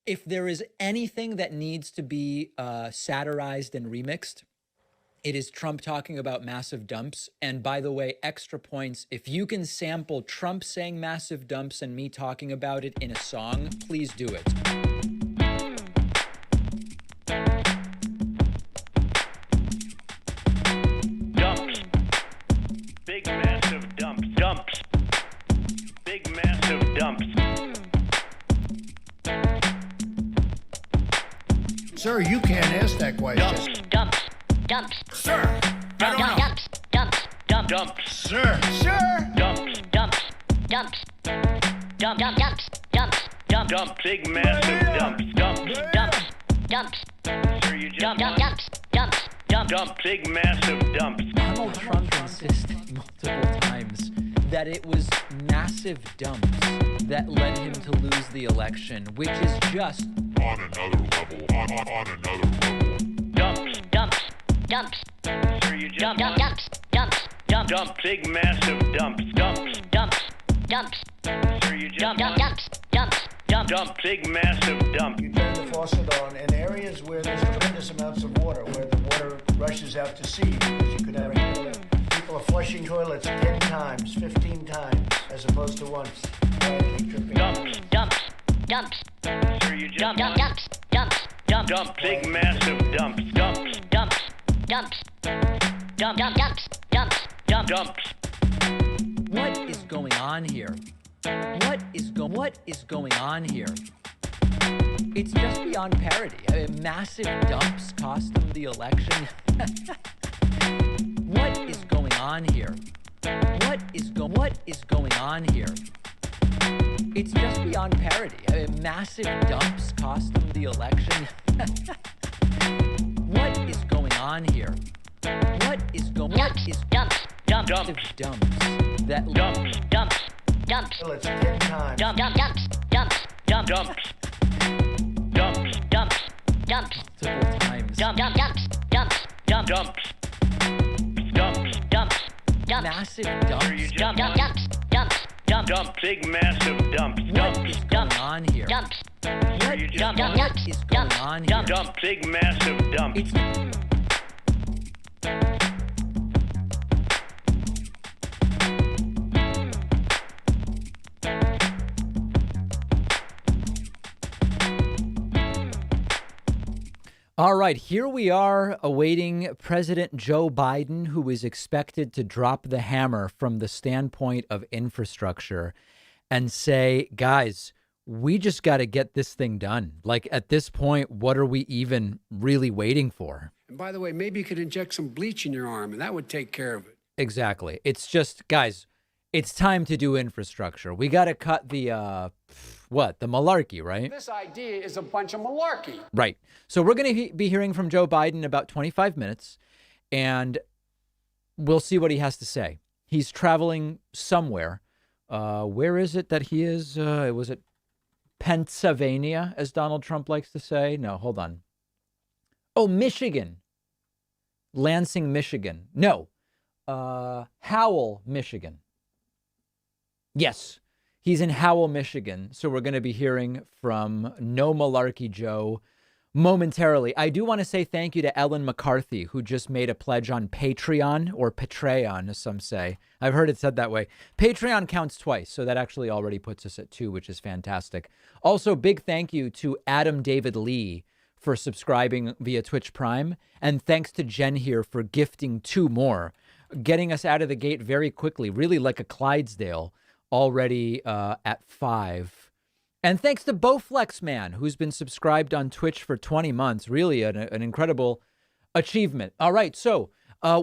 If there is anything that needs to be satirized and remixed, it is Trump talking about massive dumps. And by the way, extra points, if you can sample Trump saying massive dumps and me talking about it in a song, please do it. Dumps. Big massive dumps. Dumps. Big massive dumps. Sir, you can't ask that question. Dumps. Dumps. Sir, I don't know. Dumps. Dumps. Dumps. Dumps. Sir, sir. Dumps. Dumps. Dumps. Dumps. Dumps. Dumps. Dumps. Dump. Big massive dumps. Dumps. Dumps. Dumps. Sir, you just Dumps. won. Dumps. Dumps. Dumps. Dump. Big massive dumps. Donald Trump insisted multiple times that it was massive dumps that led him to lose the election, which is just on another level, on another level. Dumps. Dumps. Dumps. Sir, you just Dumps. won. Dumps. Dumps. Dumps. Dump. Big massive dumps. Dumps. Dumps. Dumps. Sir, you just Dumps. won. Dumps. Dumps. Dumps. Dump. Big massive dump. You turn the faucet on in areas where there's tremendous amounts of water, where the water rushes out to sea, because you could have people are flushing toilets 10 times, 15 times, as opposed to once. Quietly tripping. Dumps. Dumps. Dumps. Sir, you just Dumps. won. Dumps. Dumps. Dumps. Dump. Big massive dumps. Dumps. Dumps. Dumps. Dumps. Dumps. Dumps. Dumps. Dumps. what is going on here? What is going on here? It's just beyond parody. I mean, massive dumps cost him the election. What is going on here? What is going on here? It's just beyond parody. I mean, massive dumps cost him the election. What is going on here? What is Dumps. Dumps. Dumps. massive dumps that Dumps. Dumps. Dumps. Toilets 10 times. Dumps. Dumps. Dumps. Dumps. Dumps. Dumps. Dumps. Dumps. multiple times. Dumps. Dumps. Dumps. Dumps. Dumps. Dumps. Dumps. Dumps. Massive Sir, dumps. you just Dumps. won. Dumps. Dumps. Dumps. Dump. Big massive dumps. What Dumps. is going on here? Dumps. What you just Dumps. won. Dumps. is going Dumps. on here? Dumps. Dump. Big massive dumps. It's all right, here we are awaiting President Joe Biden, who is expected to drop the hammer from the standpoint of infrastructure and say, guys, we just got to get this thing done. Like, at this point, what are we even really waiting for? And by the way, maybe you could inject some bleach in your arm and that would take care of it. Exactly. It's just, guys, it's time to do infrastructure. We got to cut the malarkey, right? This idea is a bunch of malarkey. Right. So we're going to be hearing from Joe Biden in about 25 minutes, and we'll see what he has to say. He's traveling somewhere. Where is it that he is? Was it Pennsylvania, as Donald Trump likes to say? No, hold on. Oh, Michigan. Lansing, Michigan. No. Howell, Michigan. Yes. He's in Howell, Michigan. So we're going to be hearing from No Malarkey Joe momentarily. I do want to say thank you to Ellen McCarthy, who just made a pledge on Patreon, or Patreon, as some say. I've heard it said that way. Patreon counts twice, so that actually already puts us at 2, which is fantastic. Also, big thank you to Adam David Lee for subscribing via Twitch Prime. And thanks to Jen here for gifting 2 more, getting us out of the gate very quickly, really like a Clydesdale, already at 5. And thanks to Bowflex Man, who's been subscribed on Twitch for 20 months. Really an incredible achievement. All right, so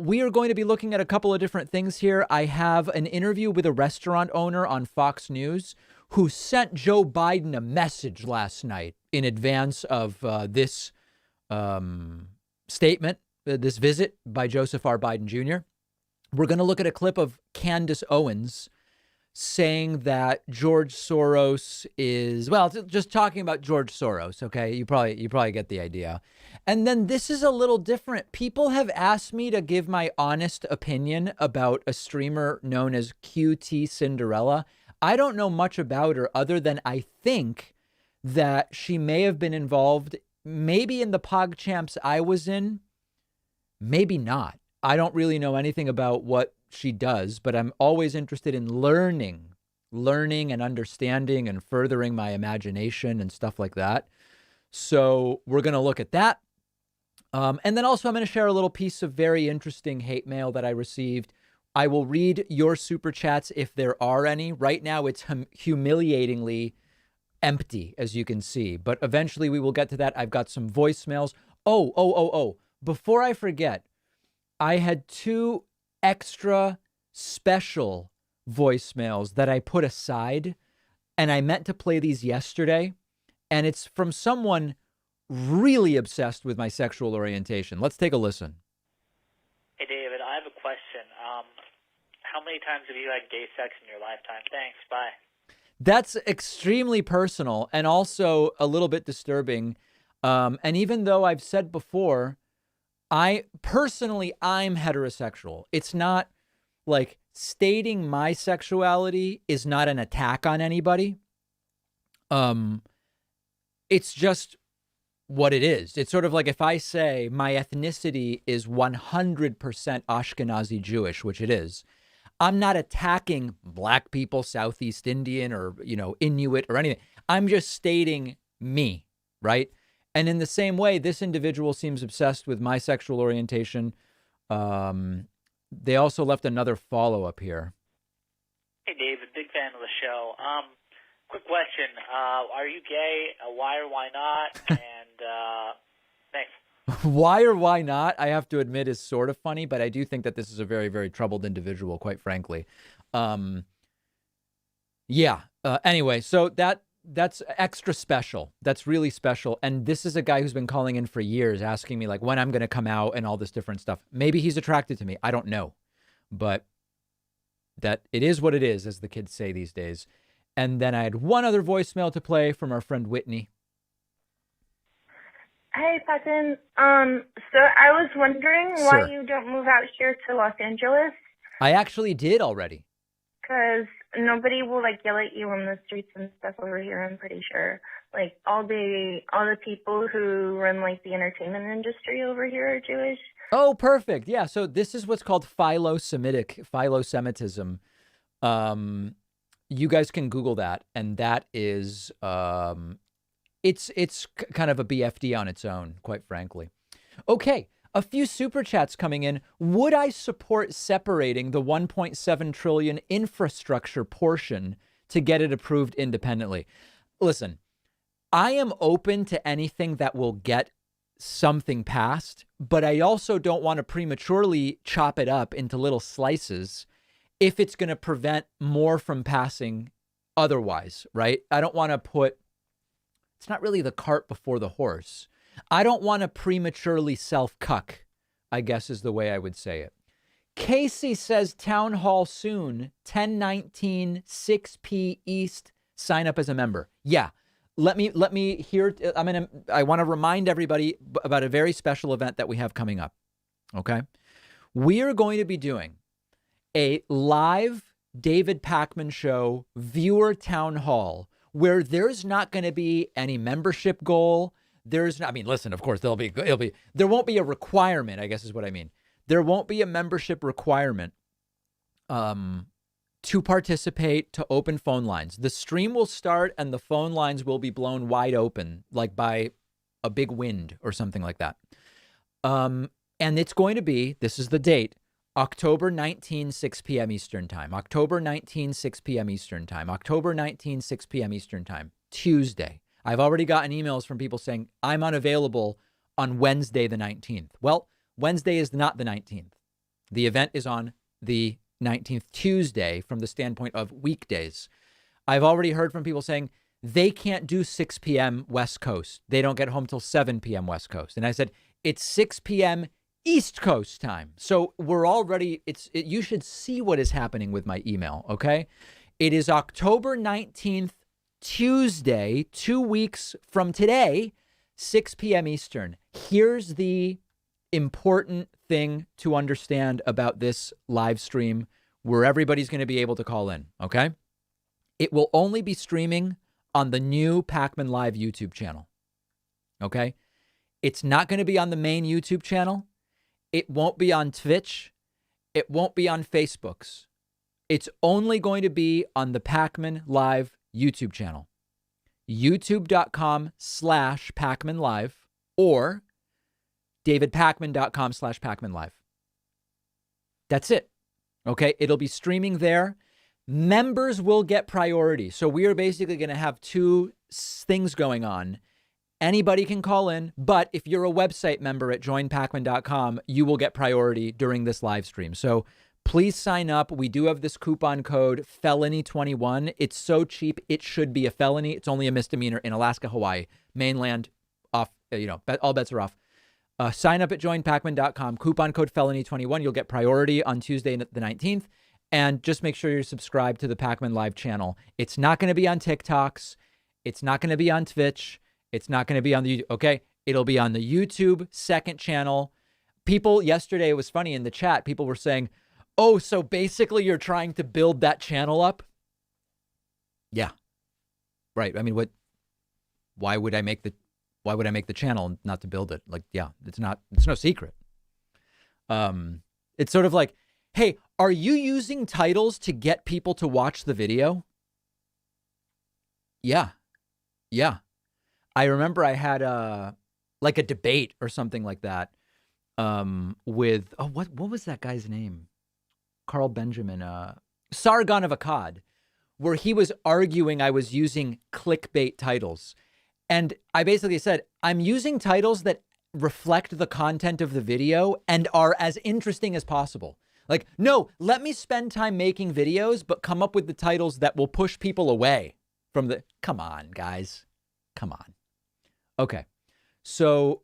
we are going to be looking at a couple of different things here. I have an interview with a restaurant owner on Fox News who sent Joe Biden a message last night in advance of this statement, this visit by Joseph R. Biden Jr. We're going to look at a clip of Candace Owens saying that George Soros is, well, just talking about George Soros. OK, you probably get the idea. And then this is a little different. People have asked me to give my honest opinion about a streamer known as QT Cinderella. I don't know much about her other than I think that she may have been involved, maybe in the PogChamps I was in, maybe not. I don't really know anything about what she does, but I'm always interested in learning and understanding and furthering my imagination and stuff like that. So we're going to look at that. And then also I'm going to share a little piece of very interesting hate mail that I received. I will read your super chats if there are any. Right now it's humiliatingly empty, as you can see, but eventually we will get to that. I've got some voicemails. Oh. Before I forget, I had 2 extra special voicemails that I put aside, and I meant to play these yesterday, and it's from someone really obsessed with my sexual orientation. Let's take a listen. Hey, David, I have a question. How many times have you had gay sex in your lifetime? Thanks, bye. That's extremely personal and also a little bit disturbing. And even though I've said before, I'm heterosexual. It's not like stating my sexuality is not an attack on anybody. It's just what it is. It's sort of like if I say my ethnicity is 100% Ashkenazi Jewish, which it is, I'm not attacking black people, Southeast Indian or, Inuit or anything. I'm just stating me, right? And in the same way, this individual seems obsessed with my sexual orientation. They also left another follow-up here. Hey, David, big fan of the show. Quick question. Are you gay? Why or why not? And thanks. Why or why not, I have to admit, is sort of funny, but I do think that this is a very, very troubled individual, quite frankly. Anyway, so that's extra special. That's really special. And this is a guy who's been calling in for years asking me like when I'm going to come out and all this different stuff. Maybe he's attracted to me. I don't know. But that it is what it is, as the kids say these days. And then I had one other voicemail to play from our friend Whitney. Hey, Patan. So I was wondering why Sir. you don't move out here to Los Angeles. I actually did already. Because nobody will yell at you on the streets and stuff over here. I'm pretty sure. All the people who run the entertainment industry over here are Jewish. Oh, perfect. Yeah. So this is what's called philo-Semitism. You guys can Google that, and that is it's kind of a BFD on its own, quite frankly. Okay. A few super chats coming in. Would I support separating the 1.7 trillion infrastructure portion to get it approved independently? Listen, I am open to anything that will get something passed, but I also don't want to prematurely chop it up into little slices if it's going to prevent more from passing otherwise, right? I don't want to it's not really the cart before the horse. I don't want to prematurely self-cuck, I guess is the way I would say it. Casey says town hall soon, 10/19, 6 p. East, sign up as a member. Yeah, let me hear. I want to remind everybody about a very special event that we have coming up. Okay. We are going to be doing a live David Pakman show viewer town hall where there's not going to be any membership goal. There's not, listen, of course, there won't be a requirement, I guess is what I mean. There won't be a membership requirement to participate, to open phone lines. The stream will start and the phone lines will be blown wide open, like by a big wind or something like that. And it's going to be, this is the date, October 19, 6 p.m. Eastern time. October 19, 6 p.m. Eastern time. October 19, 6 p.m. Eastern time. Tuesday. I've already gotten emails from people saying, I'm unavailable on Wednesday the 19th. Well, Wednesday is not the 19th. The event is on the 19th, Tuesday, from the standpoint of weekdays. I've already heard from people saying they can't do 6 p.m. West Coast. They don't get home till 7 p.m. West Coast. And I said, it's 6 p.m. East Coast time. So we're already, you should see what is happening with my email, okay? It is October 19th, Tuesday, 2 weeks from today, 6 p.m. Eastern. Here's the important thing to understand about this live stream where everybody's going to be able to call in, okay? It will only be streaming on the new Pacman Live YouTube channel. Okay? It's not going to be on the main YouTube channel. It won't be on Twitch. It won't be on Facebook's. It's only going to be on the Pacman Live YouTube channel. YouTube.com/Pacman Live or davidpacman.com/Pacman Live. That's it. Okay. It'll be streaming there. Members will get priority. So we are basically going to have two things going on. Anybody can call in, but if you're a website member at joinpacman.com, you will get priority during this live stream. So please sign up. We do have this coupon code felony21. It's so cheap. It should be a felony. It's only a misdemeanor in Alaska, Hawaii, mainland off, all bets are off. Sign up at joinpacman.com, coupon code felony21. You'll get priority on Tuesday, the 19th. And just make sure you're subscribed to the Pacman Live channel. It's not going to be on TikToks. It's not going to be on Twitch. It's not going to be on the YouTube. Okay. It'll be on the YouTube second channel. People yesterday, it was funny in the chat. People were saying, oh, so basically you're trying to build that channel up. Yeah. Right. I mean, why would I make the channel not to build it? Like, yeah, it's no secret. It's sort of like, hey, are you using titles to get people to watch the video? Yeah. Yeah. I remember I had a debate or something like that with, what was that guy's name? Carl Benjamin, Sargon of Akkad, where he was arguing I was using clickbait titles. And I basically said, I'm using titles that reflect the content of the video and are as interesting as possible. Like, no, let me spend time making videos, but come up with the titles that will push people away from the, come on, guys, come on. Okay. So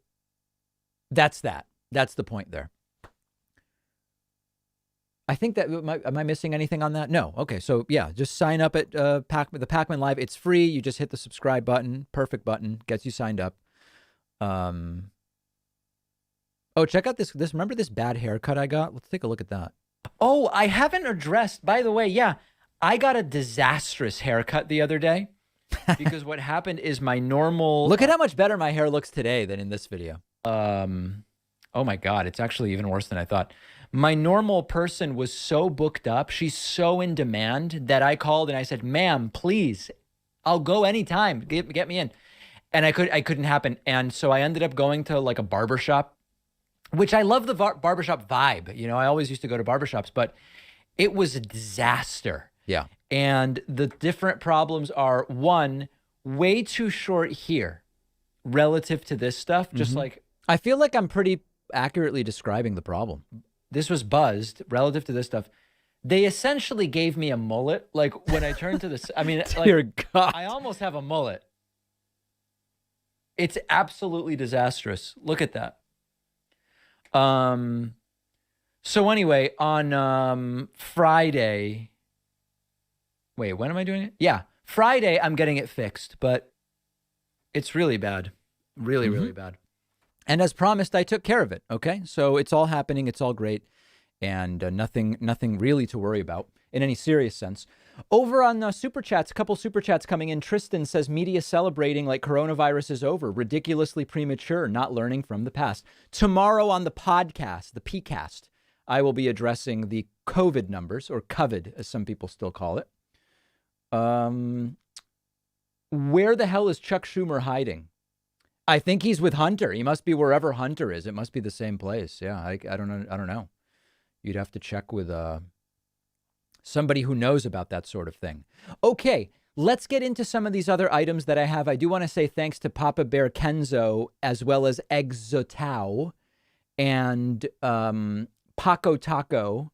that's that. That's the point there. I think that, am I missing anything on that? No. Okay. So yeah, just sign up at the Pacman Live. It's free. You just hit the subscribe button. Perfect button. Gets you signed up. Oh, check out this. Remember this bad haircut I got? Let's take a look at that. Oh, I haven't addressed, by the way. Yeah, I got a disastrous haircut the other day because what happened is my normal. Look at how much better my hair looks today than in this video. Oh my God, it's actually even worse than I thought. My normal person was so booked up. She's so in demand that I called and I said, ma'am, please, I'll go anytime. Get me in. And I couldn't happen. And so I ended up going to like a barbershop, which I love the barbershop vibe. You know, I always used to go to barbershops, but it was a disaster. Yeah. And the different problems are, one, way too short here relative to this stuff. Just like, I feel like I'm pretty accurately describing the problem. This was buzzed relative to this stuff. They essentially gave me a mullet. Like when I turned to this, I mean, like, God. I almost have a mullet. It's absolutely disastrous. Look at that. So anyway, on Friday, wait, when am I doing it? Yeah, Friday I'm getting it fixed, but it's really bad. Really, really bad. And as promised, I took care of it. Okay, so it's all happening. It's all great, and nothing really to worry about in any serious sense. Over on Super Chats, a couple Super Chats coming in. Tristan says, media celebrating like coronavirus is over. Ridiculously premature, not learning from the past. Tomorrow on the podcast, the PCast, I will be addressing the COVID numbers, or COVID, as some people still call it. Where the hell is Chuck Schumer hiding? I think he's with Hunter. He must be wherever Hunter is. It must be the same place. Yeah, I don't know. I don't know. You'd have to check with somebody who knows about that sort of thing. Okay, let's get into some of these other items that I have. I do want to say thanks to Papa Bear Kenzo, as well as Exotao and Paco Taco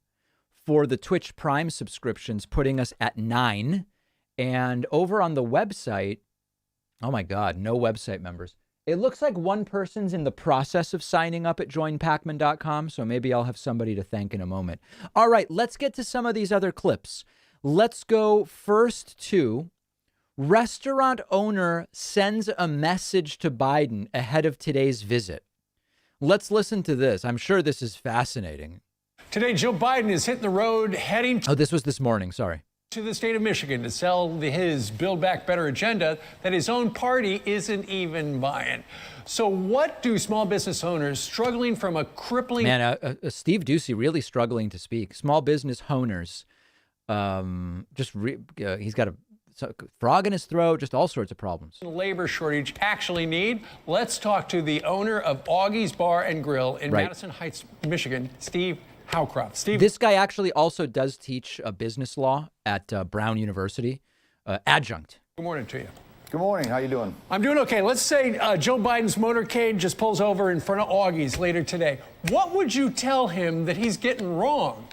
for the Twitch Prime subscriptions, putting us at 9. And over on the website, oh my God, no website members. It looks like one person's in the process of signing up at joinpacman.com, so maybe I'll have somebody to thank in a moment. All right, let's get to some of these other clips. Let's go first to restaurant owner sends a message to Biden ahead of today's visit. Let's listen to this. I'm sure this is fascinating. Today, Joe Biden is hitting the road heading. Oh, this was this morning. Sorry. to the state of Michigan to sell his Build Back Better agenda that his own party isn't even buying. So what do small business owners struggling from a crippling... Man, Steve Ducey really struggling to speak. Small business owners, he's got a frog in his throat, just all sorts of problems. Labor shortage actually need? Let's talk to the owner of Augie's Bar and Grill in Madison Heights, Michigan, Steve Howcroft. Steve, this guy actually also does teach business law at Brown University, adjunct. good morning to you. Good morning. How you doing? I'm doing okay. Let's say Joe Biden's motorcade just pulls over in front of Augie's later today. What would you tell him that he's getting wrong?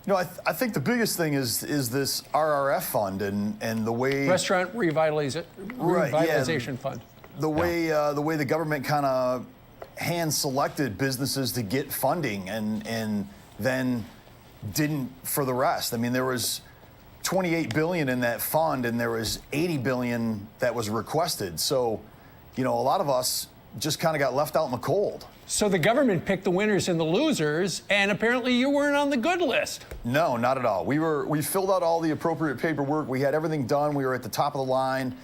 You know, I think the biggest thing is this RRF fund and the way Restaurant Revitalization Fund. The way the government kind of hand selected businesses to get funding and then didn't for the rest. I mean, there was $28 billion in that fund, and there was $80 billion that was requested. So, you know, a lot of us just kind of got left out in the cold. So the government picked the winners and the losers, and apparently you weren't on the good list. No, not at all. We filled out all the appropriate paperwork. We had everything done. We were at the top of the line,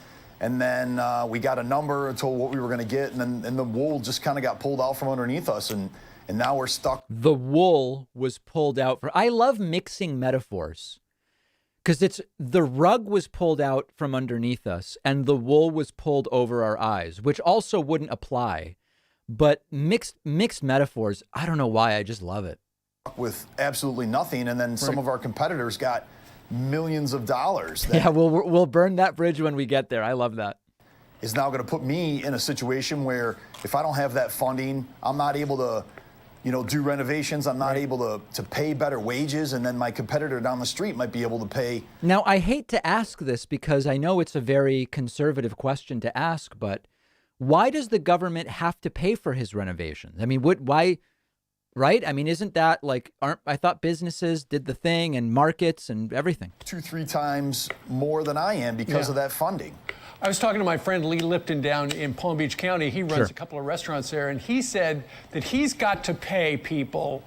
and then we got a number and told what we were going to get, and then the wool just kind of got pulled out from underneath us, and now we're stuck. The wool was pulled out for. I love mixing metaphors. Because it's the rug was pulled out from underneath us and the wool was pulled over our eyes, which also wouldn't apply. But mixed metaphors, I don't know why, I just love it. With absolutely nothing, and then some of our competitors got millions of dollars. Yeah, we'll burn that bridge when we get there. I love that. Is now going to put me in a situation where if I don't have that funding, I'm not able to, do renovations. I'm not able to pay better wages, and then my competitor down the street might be able to pay. Now, I hate to ask this because I know it's a very conservative question to ask, but why does the government have to pay for his renovations? I mean, why, right? I mean, isn't that I thought businesses did the thing and markets and everything. 2-3 times more than I am because of that funding. I was talking to my friend Lee Lipton down in Palm Beach County. He runs a couple of restaurants there, and he said that he's got to pay people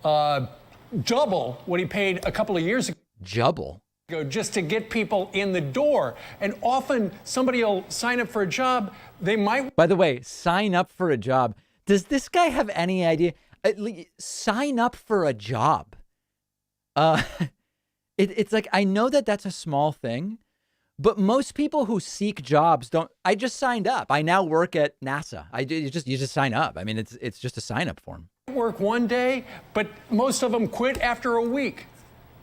double what he paid a couple of years ago. Double? Just to get people in the door. And often somebody will sign up for a job. They might. By the way, sign up for a job. Does this guy have any idea? Sign up for a job. It's like, I know that that's a small thing, but most people who seek jobs don't. I just signed up. I now work at NASA. You just sign up. I mean, it's just a sign up form. Work one day, but most of them quit after a week.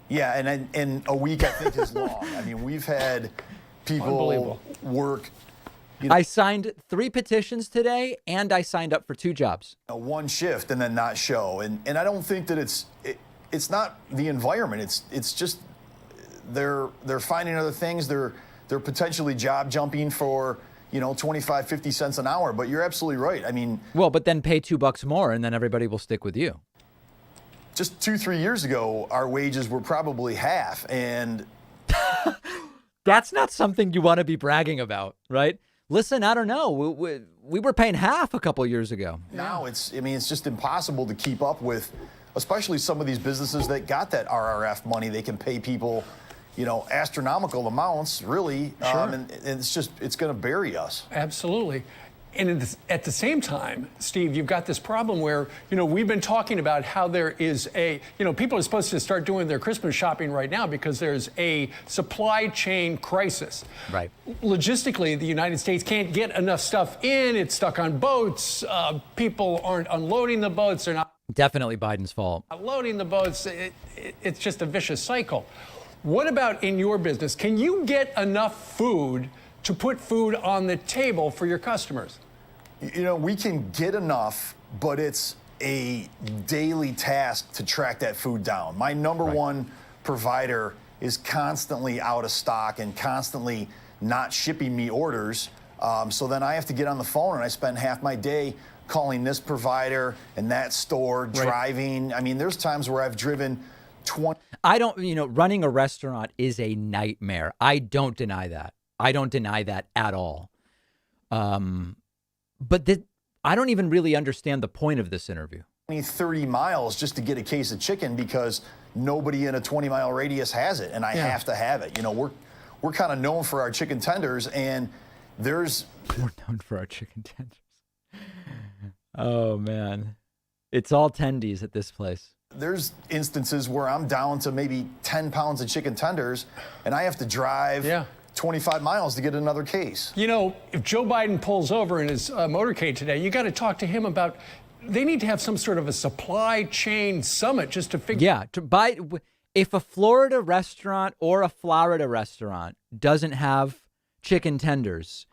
Yeah, and a week I think is long. I mean, we've had people work. I signed 3 petitions today, and I signed up for 2 jobs. One shift and then not show, and I don't think that it's not the environment. It's just they're finding other things. They're potentially job jumping for 25, 50 cents an hour. But you're absolutely right. I mean, well, but then pay $2 more, and then everybody will stick with you. Just 2-3 years ago, our wages were probably half, and that's not something you want to be bragging about, right? Listen, I don't know. We were paying half a couple years ago. Now it's just impossible to keep up with, especially some of these businesses that got that RRF money. They can pay people, astronomical amounts, really, and it's going to bury us. Absolutely. And at the same time, Steve, you've got this problem where, we've been talking about how there is people are supposed to start doing their Christmas shopping right now because there's a supply chain crisis. Right. Logistically, the United States can't get enough stuff in. It's stuck on boats. People aren't unloading the boats. They're not. Definitely Biden's fault. Loading the boats. It's just a vicious cycle. What about in your business? Can you get enough food to put food on the table for your customers? We can get enough, but it's a daily task to track that food down. My number one provider is constantly out of stock and constantly not shipping me orders. So then I have to get on the phone, and I spend half my day calling this provider and that store, driving. I mean, there's times where I've driven 20. I don't, running a restaurant is a nightmare. I don't deny that. I don't deny that at all. But I don't even really understand the point of this interview. 30 miles just to get a case of chicken because nobody in a 20-mile radius has it, and I have to have it. You know, we're kind of known for our chicken tenders, and we're known for our chicken tenders. Oh, man. It's all tendies at this place. There's instances where I'm down to maybe 10 pounds of chicken tenders, and I have to drive 25 miles to get another case. You know, if Joe Biden pulls over in his motorcade today, you got to talk to him about, they need to have some sort of a supply chain summit just to figure. Yeah, if a Florida restaurant or a Florida restaurant doesn't have chicken tenders,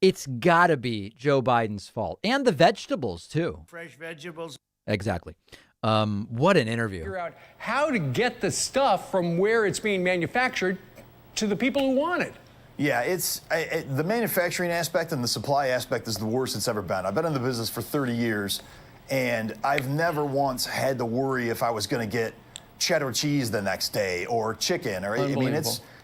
it's got to be Joe Biden's fault. And the vegetables, too. Fresh vegetables. Exactly. What an interview. Figure out how to get the stuff from where it's being manufactured to the people who want it. Yeah, it's the manufacturing aspect and the supply aspect is the worst it's ever been. I've been in the business for 30 years, and I've never once had to worry if I was going to get cheddar cheese the next day or chicken. Or I mean,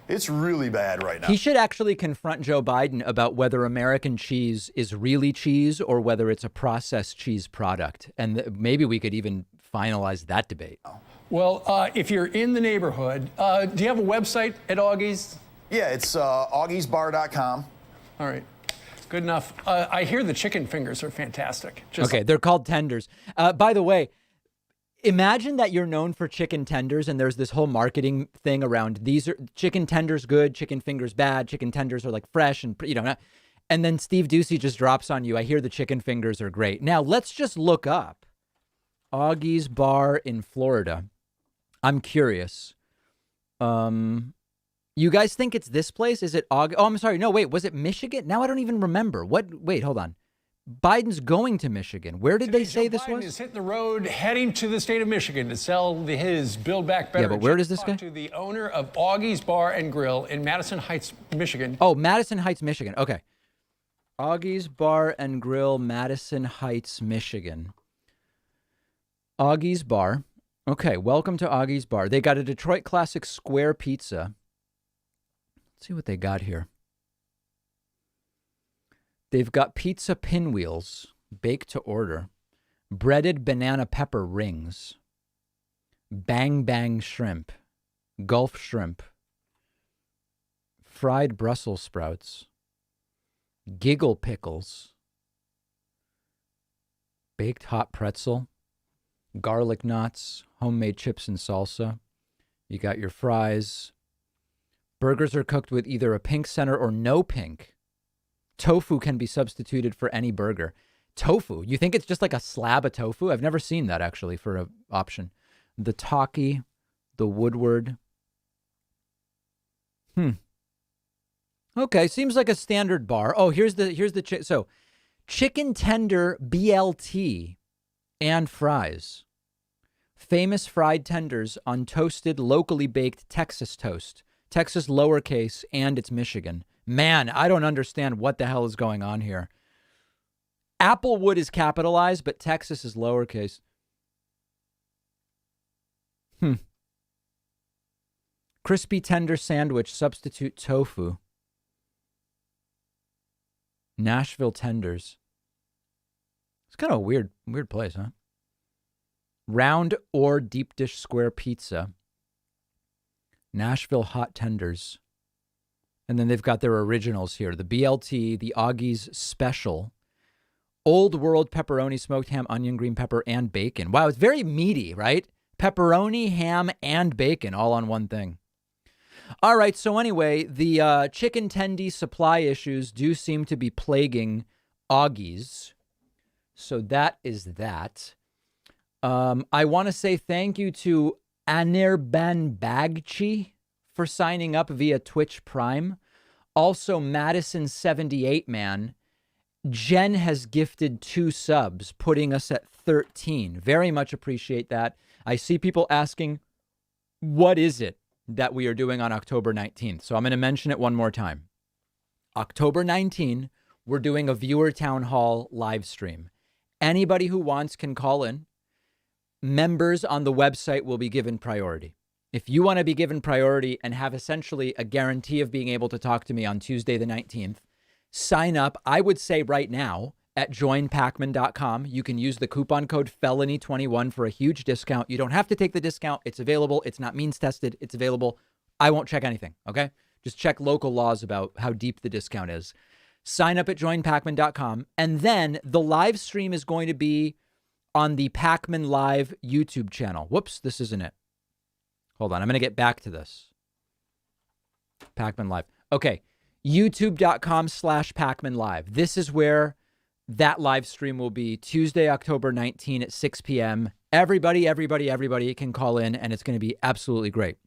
it's really bad right now. He should actually confront Joe Biden about whether American cheese is really cheese or whether it's a processed cheese product. And maybe we could even finalize that debate. Well, if you're in the neighborhood, do you have a website at Augie's? Yeah, it's augiesbar.com. All right. Good enough. I hear the chicken fingers are fantastic. Okay, they're called tenders. By the way, imagine that you're known for chicken tenders and there's this whole marketing thing around these are chicken tenders good, chicken fingers bad, chicken tenders are like fresh and, you know, and then Steve Ducey just drops on you. I hear the chicken fingers are great. Now, let's just look up Augie's Bar in Florida. I'm curious. You guys think it's this place? Is it Oh, I'm sorry. No, wait. Was it Michigan? Now I don't even remember. Wait, hold on. Biden's going to Michigan. Where did they say this was? Biden is hitting the road, heading to the state of Michigan to sell his Build Back Better. Yeah, but where does this go? To the owner of Augie's Bar and Grill in Madison Heights, Michigan. Oh, Madison Heights, Michigan. Okay. Augie's Bar and Grill, Madison Heights, Michigan. Augie's Bar. Okay, welcome to Augie's Bar. They got a Detroit Classic Square Pizza. Let's see what they got here. They've got pizza pinwheels, baked to order, breaded banana pepper rings, bang bang shrimp, Gulf shrimp, fried Brussels sprouts, giggle pickles, baked hot pretzel, garlic knots, homemade chips and salsa. You got your fries. Burgers are cooked with either a pink center or no pink. Tofu can be substituted for any burger. Tofu? You think it's just like a slab of tofu? I've never seen that actually for an option. The Taki, the Woodward. Okay, seems like a standard bar. Oh, here's the chicken tender BLT and fries. Famous fried tenders on toasted, locally baked Texas toast. Texas lowercase, and it's Michigan. Man, I don't understand what the hell is going on here. Applewood is capitalized, but Texas is lowercase. Crispy tender sandwich, substitute tofu. Nashville tenders. It's kind of a weird place, huh? Round or deep dish square pizza. Nashville hot tenders. And then they've got their originals here. The BLT, the Augie's Special, Old World pepperoni, smoked ham, onion, green pepper, and bacon. Wow, it's very meaty, right? Pepperoni, ham, and bacon all on one thing. All right, so anyway, the chicken tendy supply issues do seem to be plaguing Augie's. So that is that. I want to say thank you to Anirban Bagchi for signing up via Twitch Prime. Also, Madison78 man. Jen has gifted 2 subs, putting us at 13. Very much appreciate that. I see people asking, what is it that we are doing on October 19th? So I'm going to mention it one more time. October 19th, we're doing a viewer town hall live stream. Anybody who wants can call in. Members on the website will be given priority. If you want to be given priority and have essentially a guarantee of being able to talk to me on Tuesday the 19th, sign up. I would say right now, at joinpacman.com. You can use the coupon code felony21 for a huge discount. You don't have to take the discount. It's available. It's not means tested. It's available. I won't check anything. Okay. Just check local laws about how deep the discount is. Sign up at joinpacman.com. And then the live stream is going to be on the Pacman Live YouTube channel. Whoops, this isn't it. Hold on. I'm going to get back to this. Pacman Live. Okay. YouTube.com/Pacman Live. This is where that live stream will be Tuesday, October 19 at 6 p.m. Everybody can call in, and it's going to be absolutely great.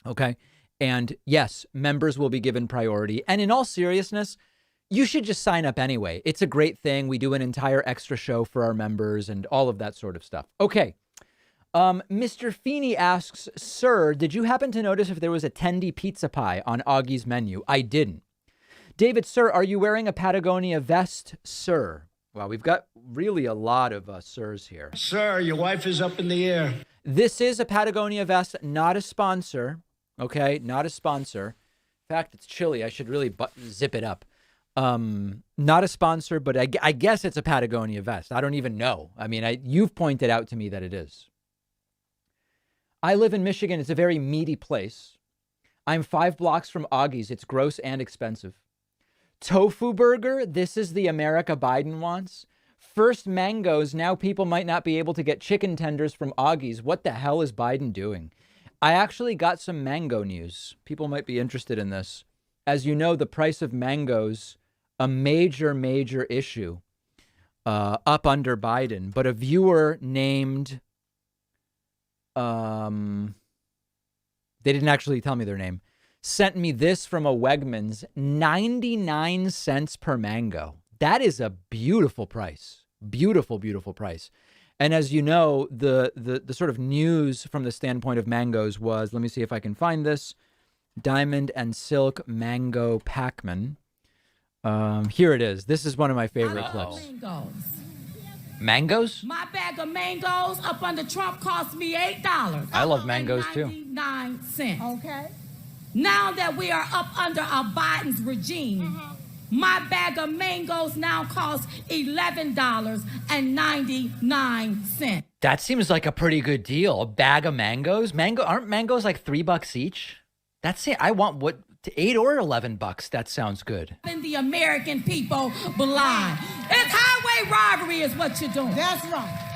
Okay. And yes, members will be given priority. And in all seriousness, you should just sign up anyway. It's a great thing. We do an entire extra show for our members and all of that sort of stuff. Okay. Mr. Feeney asks, sir, did you happen to notice if there was a tendy pizza pie on Augie's menu? I didn't. David, sir, are you wearing a Patagonia vest, sir? Wow, we've got really a lot of sirs here. Sir, your wife is up in the air. This is a Patagonia vest, not a sponsor. Okay, not a sponsor. In fact, it's chilly. I should really zip it up. Not a sponsor, but I guess it's a Patagonia vest. I don't even know. I mean, you've pointed out to me that it is. I live in Michigan. It's a very meaty place. I'm 5 blocks from Augie's. It's gross and expensive. Tofu burger. This is the America Biden wants. First mangoes. Now people might not be able to get chicken tenders from Augie's. What the hell is Biden doing? I actually got some mango news. People might be interested in this. As you know, the price of mangoes, a major issue up under Biden. But a viewer named, they didn't actually tell me their name, sent me this from a Wegmans, 99 cents per mango. That is a beautiful price. Beautiful price. And as you know, the sort of news from the standpoint of mangoes was, let me see if I can find this, Diamond and Silk Mango Pacman. Here it is. This is one of my favorite clips. Mangoes? My bag of mangoes up under Trump cost me $8. I love mangoes too. 99 cents. Okay. Now that we are up under Biden's regime, my bag of mangoes now costs $11.99. That seems like a pretty good deal. A bag of mangoes? Aren't mangoes like $3 each? That's it. I want what, $8 or $11. That sounds good. And the American people blind. It's highway robbery is what you're doing. That's right.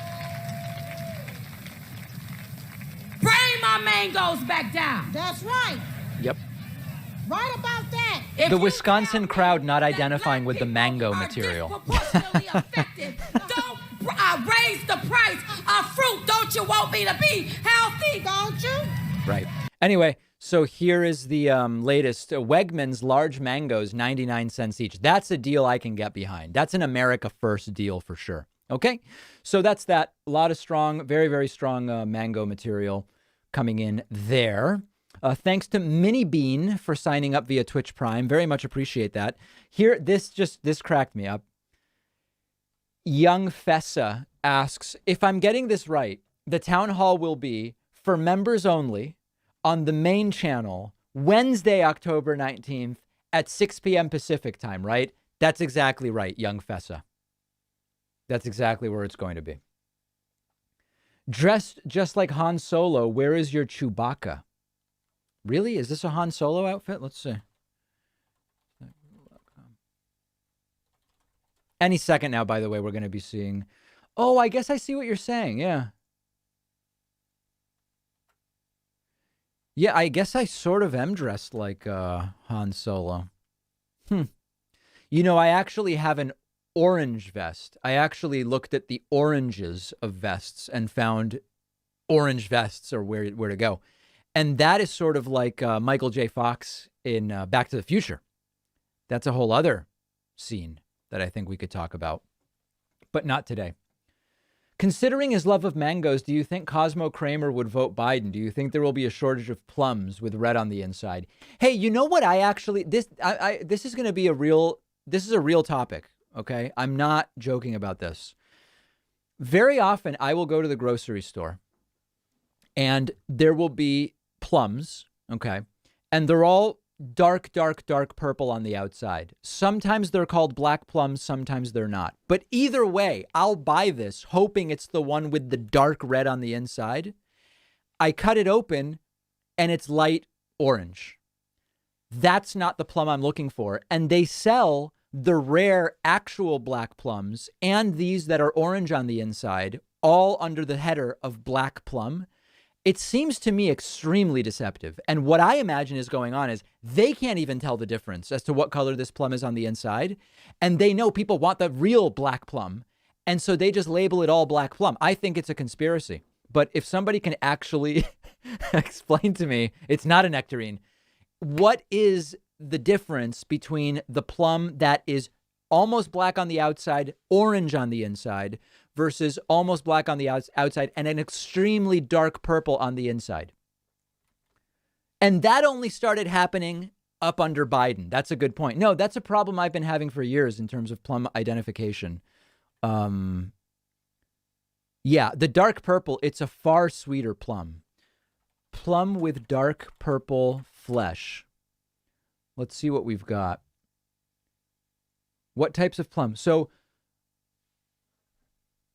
Bring my mangoes back down. That's right. Yep. Right about that. The Wisconsin crowd not identifying with the mango material. Disproportionately affected. Don't raise the price of fruit. Don't you want me to be healthy? Don't you? Right. Anyway, so here is the latest. Wegmans large mangoes, 99 cents each. That's a deal I can get behind. That's an America First deal for sure. Okay, so that's that. A lot of strong, very strong mango material coming in there. Thanks to Mini Bean for signing up via Twitch Prime. Very much appreciate that. Here, this cracked me up. Young Fessa asks, if I'm getting this right, the town hall will be for members only on the main channel Wednesday, October 19th at 6 p.m. Pacific time, right? That's exactly right, Young Fessa. That's exactly where it's going to be. Dressed just like Han Solo, where is your Chewbacca? Really? Is this a Han Solo outfit? Let's see. Any second now, by the way, we're going to be seeing. Oh, I guess I see what you're saying. Yeah. Yeah, I guess I sort of am dressed like Han Solo. You know, I actually have an orange vest. I actually looked at the oranges of vests and found orange vests are where to go. And that is sort of like Michael J. Fox in Back to the Future. That's a whole other scene that I think we could talk about, but not today. Considering his love of mangoes, do you think Cosmo Kramer would vote Biden? Do you think there will be a shortage of plums with red on the inside? Hey, you know what? This is going to be a real topic. Okay. I'm not joking about this. Very often I will go to the grocery store and there will be plums. Okay. And they're all dark, dark, dark purple on the outside. Sometimes they're called black plums, sometimes they're not. But either way, I'll buy this, hoping it's the one with the dark red on the inside. I cut it open, and it's light orange. That's not the plum I'm looking for. And they sell the rare actual black plums and these that are orange on the inside, all under the header of black plum. It seems to me extremely deceptive. And what I imagine is going on is they can't even tell the difference as to what color this plum is on the inside. And they know people want the real black plum. And so they just label it all black plum. I think it's a conspiracy. But if somebody can actually explain to me, it's not a nectarine. What is the difference between the plum that is almost black on the outside, orange on the inside, versus almost black on the outside and an extremely dark purple on the inside? And that only started happening up under Biden. That's a good point. No, that's a problem I've been having for years in terms of plum identification. Yeah, the dark purple, it's a far sweeter plum. Plum with dark purple flesh. Let's see what we've got. What types of plum? So,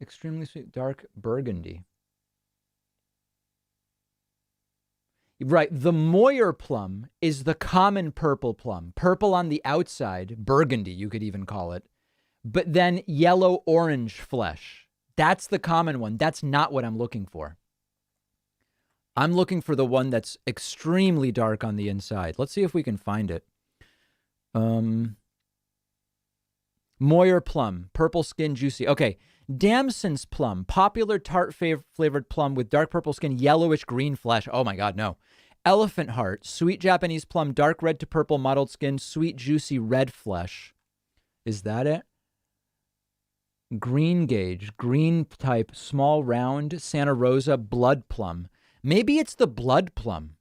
extremely sweet, dark burgundy. Right, the Moyer plum is the common purple plum. Purple on the outside, burgundy you could even call it, but then yellow-orange flesh. That's the common one. That's not what I'm looking for. I'm looking for the one that's extremely dark on the inside. Let's see if we can find it. Moyer plum, purple skin, juicy. Okay, Damson's plum, popular tart flavored plum with dark purple skin, yellowish green flesh. Oh my God, no. Elephant heart, sweet Japanese plum, dark red to purple, mottled skin, sweet juicy red flesh. Is that it? Green gauge, green type, small round, Santa Rosa, blood plum. Maybe it's the blood plum.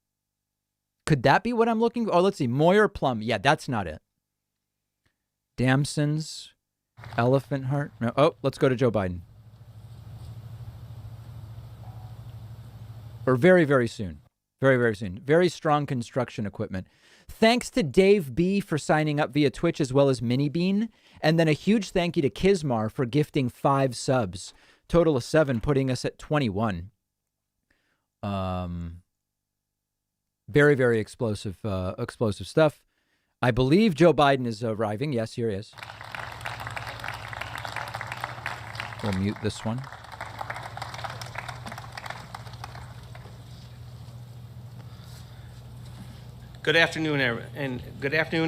Could that be what I'm looking for? Oh, let's see. Moyer plum. Yeah, that's not it. Damson's, elephant heart. No. Oh, let's go to Joe Biden. Or very, very soon. Very, very soon. Very strong construction equipment. Thanks to Dave B for signing up via Twitch, as well as Mini Bean. And then a huge thank you to Kismar for gifting 5 subs. Total of 7, putting us at 21. Very, very explosive stuff. I believe Joe Biden is arriving. Yes, here he is. We'll mute this one. Good afternoon,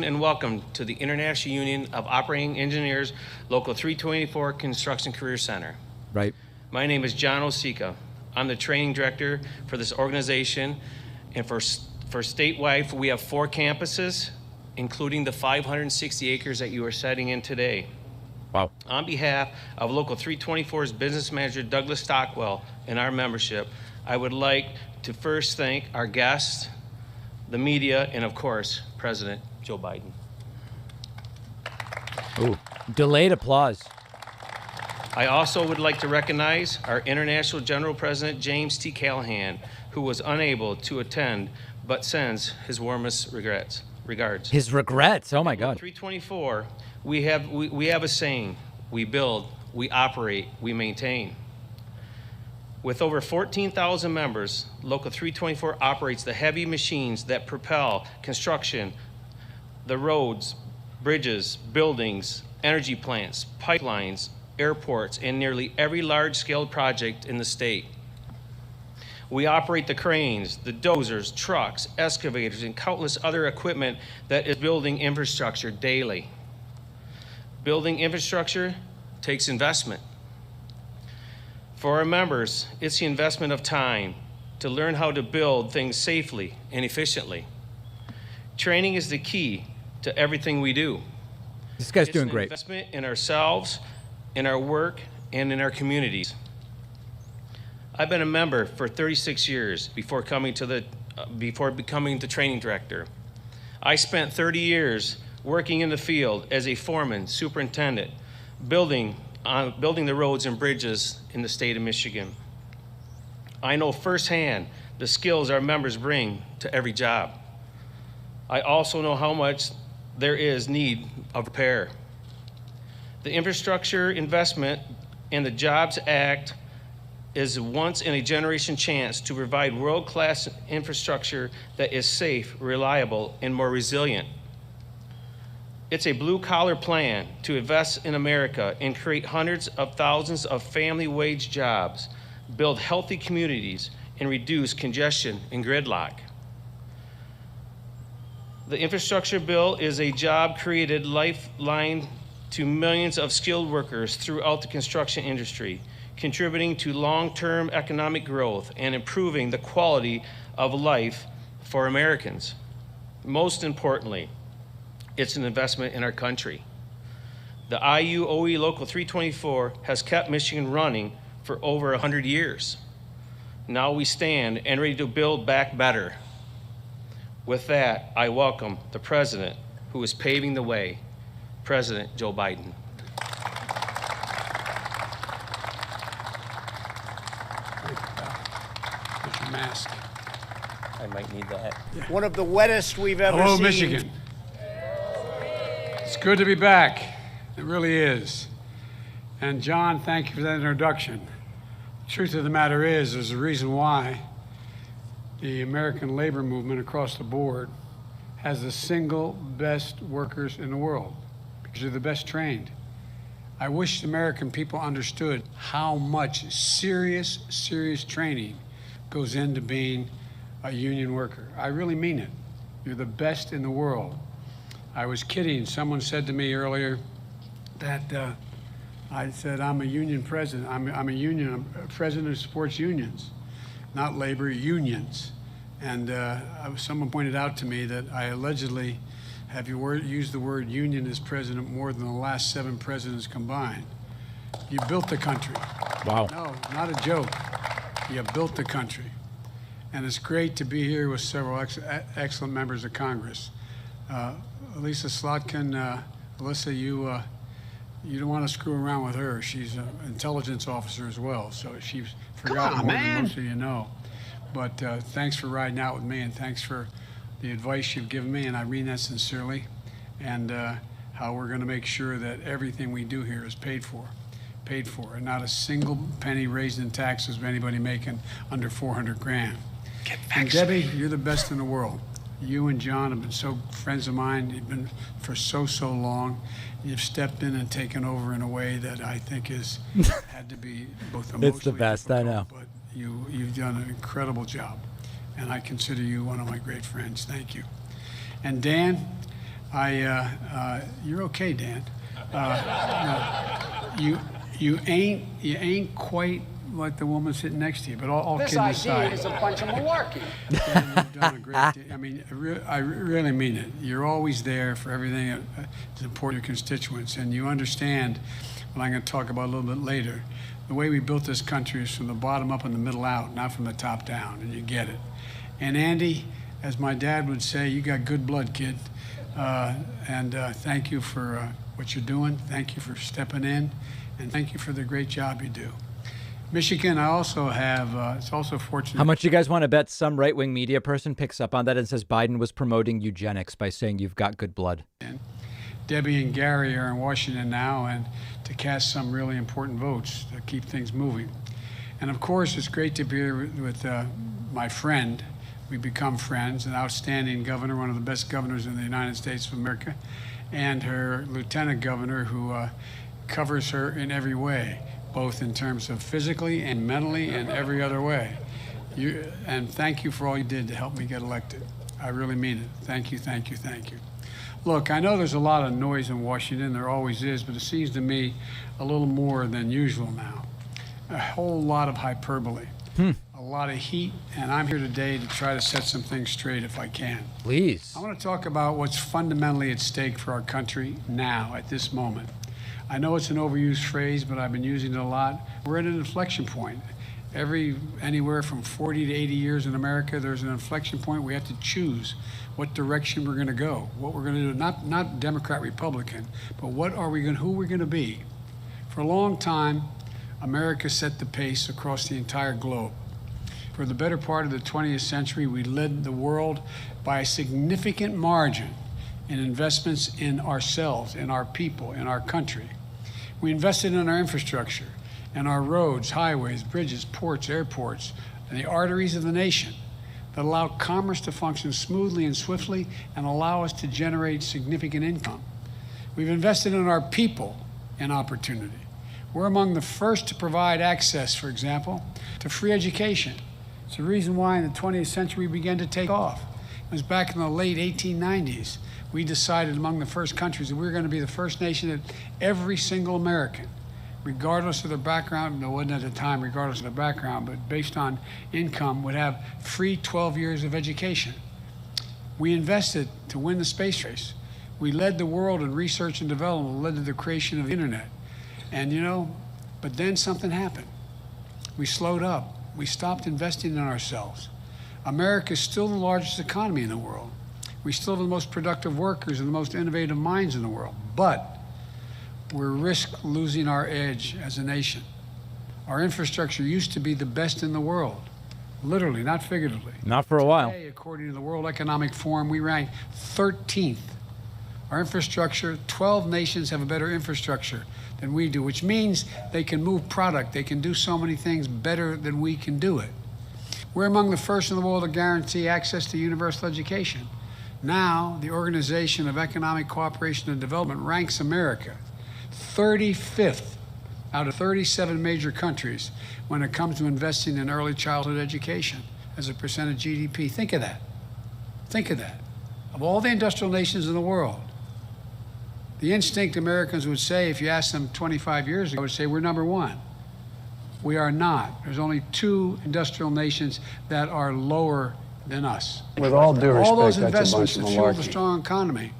and welcome to the International Union of Operating Engineers, Local 324 Construction Career Center. Right. My name is John Osika. I'm the training director for this organization, and for statewide, we have 4 campuses, including the 560 acres that you are setting in today. Wow. On behalf of Local 324's business manager, Douglas Stockwell, and our membership, I would like to first thank our guests, the media, and of course, President Joe Biden. Ooh, delayed applause. I also would like to recognize our International General President, James T. Callahan, who was unable to attend, but sends his warmest regards. His regrets, oh my God. 324, we have a saying: we build, we operate, we maintain. With over 14,000 members, Local 324 operates the heavy machines that propel construction, the roads, bridges, buildings, energy plants, pipelines, airports, and nearly every large-scale project in the state. We operate the cranes, the dozers, trucks, excavators, and countless other equipment that is building infrastructure daily. Building infrastructure takes investment. For our members, it's the investment of time to learn how to build things safely and efficiently. Training is the key to everything we do. This guy's doing great. Investment in ourselves, in our work, and in our communities. I've been a member for 36 years before becoming the training director. I spent 30 years working in the field as a foreman, superintendent, building the roads and bridges in the state of Michigan. I know firsthand the skills our members bring to every job. I also know how much there is need of repair. The infrastructure investment and the Jobs Act is a once-in-a-generation chance to provide world-class infrastructure that is safe, reliable, and more resilient. It's a blue-collar plan to invest in America and create hundreds of thousands of family wage jobs, build healthy communities, and reduce congestion and gridlock. The infrastructure bill is a job-created lifeline to millions of skilled workers throughout the construction industry, contributing to long-term economic growth and improving the quality of life for Americans. Most importantly, it's an investment in our country. The IUOE Local 324 has kept Michigan running for over 100 years. Now we stand and ready to build back better. With that, I welcome the President who is paving the way, President Joe Biden. Put your mask. I might need that. One of the wettest we've ever Hello, seen. Michigan. It's good to be back. It really is. And John, thank you for that introduction. The truth of the matter is, there's a reason why the American labor movement across the board has the single best workers in the world, because they're the best trained. I wish the American people understood how much serious training goes into being a union worker. I really mean it. You're the best in the world. I was kidding. Someone said to me earlier that I said, I'm a union president. I'm a president who supports unions, not labor, unions. And someone pointed out to me that I allegedly have used the word union as president more than the last 7 presidents combined. You built the country. Wow. No, not a joke. You built the country. And it's great to be here with several excellent members of Congress. Elisa Slotkin, Alyssa, you don't want to screw around with her. She's an intelligence officer as well, so she's forgotten more than most of you know. But thanks for riding out with me, and thanks for the advice you've given me, and I mean that sincerely, and how we're going to make sure that everything we do here is paid for, and not a single penny raised in taxes of anybody making under 400 grand. And Debbie, you're the best in the world. You and John have been so friends of mine. You've been for so long. You've stepped in and taken over in a way that I think has had to be both emotionally It's the best, I know. But you've done an incredible job, and I consider you one of my great friends. Thank you. And Dan, you're okay, Dan. You ain't quite like the woman sitting next to you, but all kidding aside. This idea is a bunch of malarkey. Dan, you've done a great deal. I mean, I really mean it. You're always there for everything to support your constituents, and you understand what I'm going to talk about a little bit later. The way we built this country is from the bottom up and the middle out, not from the top down, and you get it. And Andy, as my dad would say, you got good blood, kid. And thank you for what you're doing. Thank you for stepping in, and thank you for the great job you do. Michigan, I also have, it's also fortunate. How much you guys want to bet some right-wing media person picks up on that and says Biden was promoting eugenics by saying you've got good blood? Debbie and Gary are in Washington now, and to cast some really important votes to keep things moving. And of course, it's great to be here with my friend. We become friends, an outstanding governor, one of the best governors in the United States of America, and her lieutenant governor who covers her in every way, both in terms of physically and mentally and every other way. And thank you for all you did to help me get elected. I really mean it. Thank you, thank you, thank you. Look, I know there's a lot of noise in Washington, there always is, but it seems to me a little more than usual now. A whole lot of hyperbole, a lot of heat, and I'm here today to try to set some things straight if I can. Please. I want to talk about what's fundamentally at stake for our country now, at this moment. I know it's an overused phrase, but I've been using it a lot. We're at an inflection point. Anywhere from 40 to 80 years in America, there's an inflection point. We have to choose what direction we're going to go, what we're going to do, not Democrat, Republican, but who we're going to be. For a long time, America set the pace across the entire globe. For the better part of the 20th century, we led the world by a significant margin in investments in ourselves, in our people, in our country. We invested in our infrastructure, in our roads, highways, bridges, ports, airports, and the arteries of the nation that allow commerce to function smoothly and swiftly and allow us to generate significant income. We've invested in our people in opportunity. We're among the first to provide access, for example, to free education. It's the reason why in the 20th century we began to take off. It was back in the late 1890s. We decided among the first countries that we were going to be the first nation that every single American, regardless of their background, no, it wasn't at the time regardless of their background, but based on income, would have free 12 years of education. We invested to win the space race. We led the world in research and development, led to the creation of the internet. And but then something happened. We slowed up. We stopped investing in ourselves. America is still the largest economy in the world. We still have the most productive workers and the most innovative minds in the world. But we're risk losing our edge as a nation. Our infrastructure used to be the best in the world, literally, not figuratively. Not for a while. Today, according to the World Economic Forum, we rank 13th. Our infrastructure, 12 nations have a better infrastructure than we do, which means they can move product. They can do so many things better than we can do it. We're among the first in the world to guarantee access to universal education. Now, the Organization of Economic Cooperation and Development ranks America 35th out of 37 major countries when it comes to investing in early childhood education as a percent of GDP. Think of that. Think of that. Of all the industrial nations in the world, the instinct Americans would say, if you asked them 25 years ago, would say we're number one. We are not. There's only 2 industrial nations that are lower than us. With all due respect, all those that's investments a that bunch of fuel the malarkey. strong economy,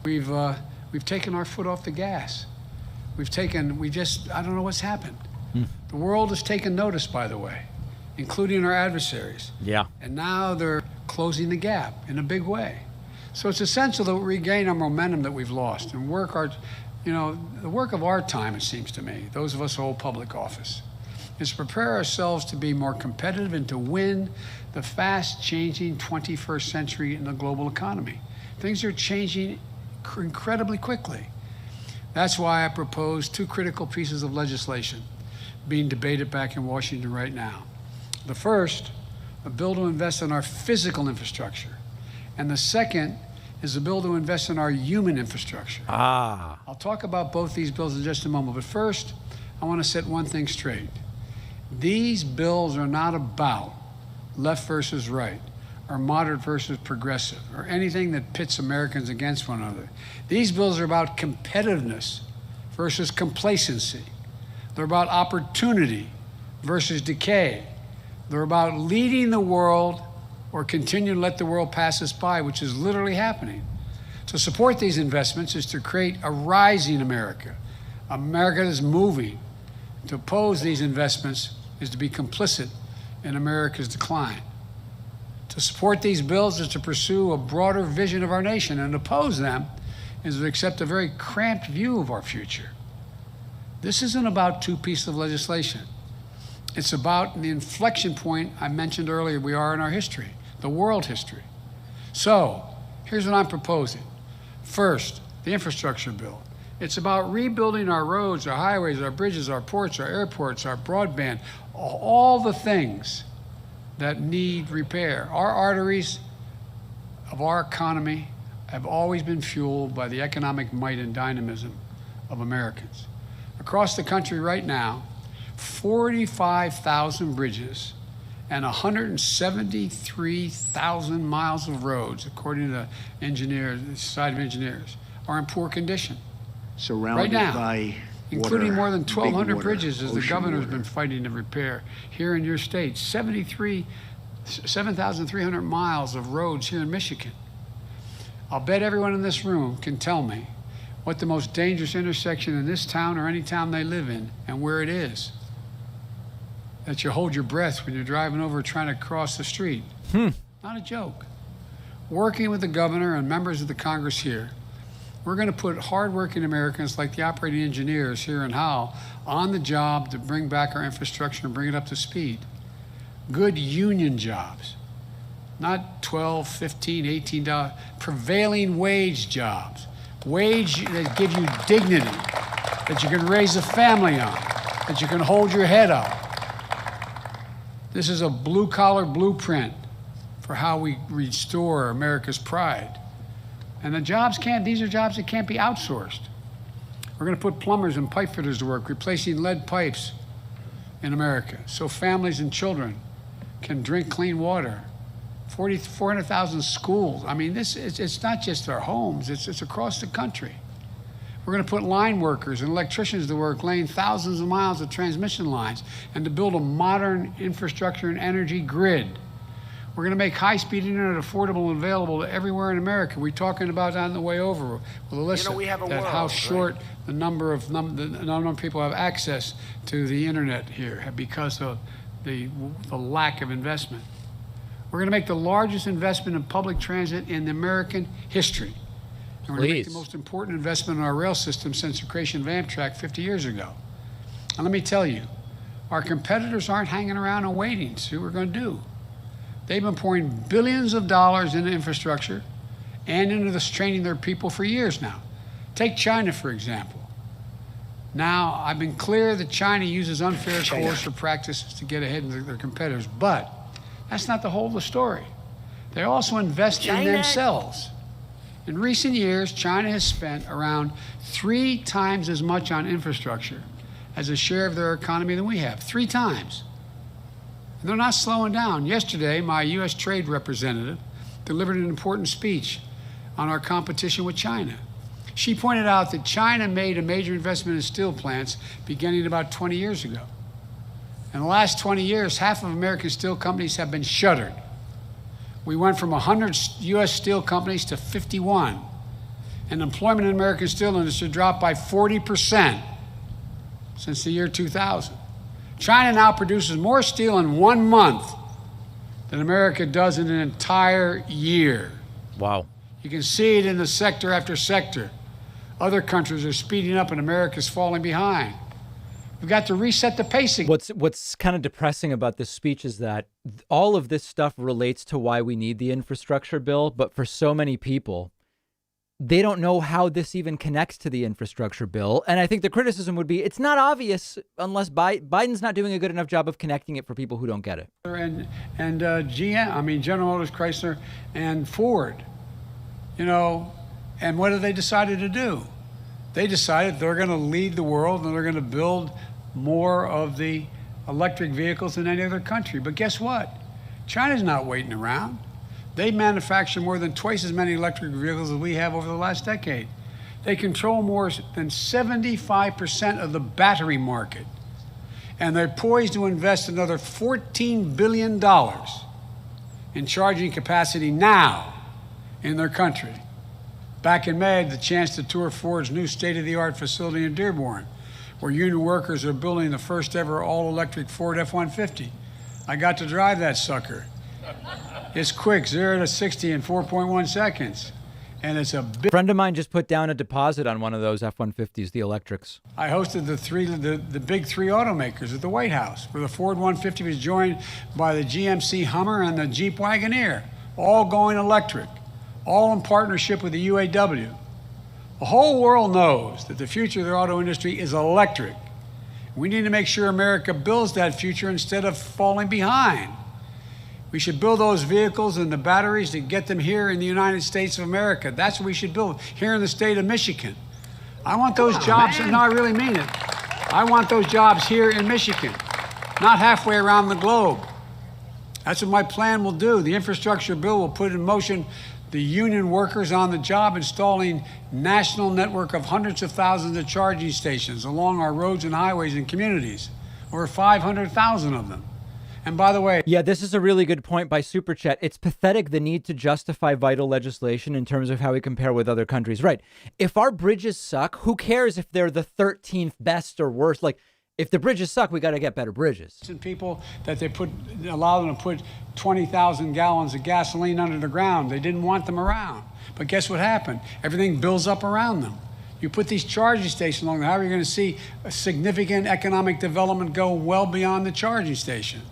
we've taken our foot off the gas. I don't know what's happened. The world has taken notice, by the way, including our adversaries. Yeah. And now they're closing the gap in a big way. So it's essential that we regain our momentum that we've lost and the work of our time, it seems to me, those of us who hold public office, is to prepare ourselves to be more competitive and to win the fast-changing 21st century in the global economy. Things are changing incredibly quickly. That's why I propose 2 critical pieces of legislation being debated back in Washington right now. The first, a bill to invest in our physical infrastructure. And the second is a bill to invest in our human infrastructure. I'll talk about both these bills in just a moment, but first, I want to set one thing straight. These bills are not about left versus right, or moderate versus progressive, or anything that pits Americans against one another. These bills are about competitiveness versus complacency. They're about opportunity versus decay. They're about leading the world or continue to let the world pass us by, which is literally happening. To support these investments is to create a rising America, America that's moving. To oppose these investments is to be complicit in America's decline. To support these bills is to pursue a broader vision of our nation, and oppose them is to accept a very cramped view of our future. This isn't about 2 pieces of legislation. It's about the inflection point I mentioned earlier we are in our history, the world history. So, here's what I'm proposing. First, the infrastructure bill. It's about rebuilding our roads, our highways, our bridges, our ports, our airports, our broadband, all the things that need repair. Our arteries of our economy have always been fueled by the economic might and dynamism of Americans. Across the country right now, 45,000 bridges and 173,000 miles of roads, according to the Society of Engineers, are in poor condition. Surrounded right now, by including water, more than big 1,200 water, bridges, as the ocean governor's water. been fighting to repair here in your state. 7,300 miles of roads here in Michigan. I'll bet everyone in this room can tell me what the most dangerous intersection in this town or any town they live in and where it is. That you hold your breath when you're driving over trying to cross the street. Not a joke. Working with the governor and members of the Congress here, we're going to put hardworking Americans like the operating engineers here in Howell on the job to bring back our infrastructure and bring it up to speed. good union jobs, not $12, $15, $18, prevailing wage jobs, wage that give you dignity, that you can raise a family on, that you can hold your head up. This is a blue-collar blueprint for how we restore America's pride. And these are jobs that can't be outsourced. We're going to put plumbers and pipe fitters to work, replacing lead pipes in America, so families and children can drink clean water. 400,000 schools. I mean, it's not just our homes, it's across the country. We're going to put line workers and electricians to work laying thousands of miles of transmission lines and to build a modern infrastructure and energy grid. We're going to make high-speed internet affordable and available to everywhere in America. We're talking about that on the way over with Alyssa, we have a that world, how right? short the number of people have access to the internet here because of the lack of investment. We're going to make the largest investment in public transit in American history. And we're going to make the most important investment in our rail system since the creation of Amtrak 50 years ago. And let me tell you, our competitors aren't hanging around and waiting to see what we're going to do. They've been pouring billions of dollars into infrastructure and into this training their people for years now. Take China, for example. Now, I've been clear that China uses unfair coercive practices to get ahead of their competitors, but that's not the whole of the story. They also invest in themselves. In recent years, China has spent around 3 times as much on infrastructure as a share of their economy than we have. 3 times. And they're not slowing down. Yesterday, my U.S. trade representative delivered an important speech on our competition with China. She pointed out that China made a major investment in steel plants beginning about 20 years ago. In the last 20 years, half of American steel companies have been shuttered. We went from 100 U.S. steel companies to 51. And employment in the American steel industry dropped by 40% since the year 2000. China now produces more steel in 1 month than America does in an entire year. Wow. You can see it in the sector after sector. Other countries are speeding up and America's falling behind. We've got to reset the pacing. What's kind of depressing about this speech is that all of this stuff relates to why we need the infrastructure bill, but for so many people, they don't know how this even connects to the infrastructure bill. And I think the criticism would be it's not obvious unless Biden's not doing a good enough job of connecting it for people who don't get it. And General Motors, Chrysler, and Ford, and what have they decided to do? They decided they're going to lead the world and they're going to build more of the electric vehicles than any other country. But guess what? China's not waiting around. They manufacture more than twice as many electric vehicles as we have over the last decade. They control more than 75% of the battery market. And they're poised to invest another $14 billion in charging capacity now in their country. Back in May, I had the chance to tour Ford's new state-of-the-art facility in Dearborn, where union workers are building the first ever all-electric Ford F-150. I got to drive that sucker. It's quick, 0 to 60 in 4.1 seconds. And it's a big... A friend of mine just put down a deposit on one of those F-150s, the electrics. I hosted the big 3 automakers at the White House, where the Ford 150 was joined by the GMC Hummer and the Jeep Wagoneer, all going electric, all in partnership with the UAW. The whole world knows that the future of the auto industry is electric. We need to make sure America builds that future instead of falling behind. We should build those vehicles and the batteries to get them here in the United States of America. That's what we should build here in the state of Michigan. I want those jobs, and I really mean it. I want those jobs here in Michigan, not halfway around the globe. That's what my plan will do. The infrastructure bill will put in motion the union workers on the job, installing national network of hundreds of thousands of charging stations along our roads and highways and communities, over 500,000 of them. And by the way... Yeah, this is a really good point by Super Chat. It's pathetic, the need to justify vital legislation in terms of how we compare with other countries. Right. If our bridges suck, who cares if they're the 13th best or worst? Like, if the bridges suck, we got to get better bridges. People that allow them to put 20,000 gallons of gasoline under the ground. They didn't want them around. But guess what happened? Everything builds up around them. You put these charging stations along there, how are you going to see a significant economic development go well beyond the charging station?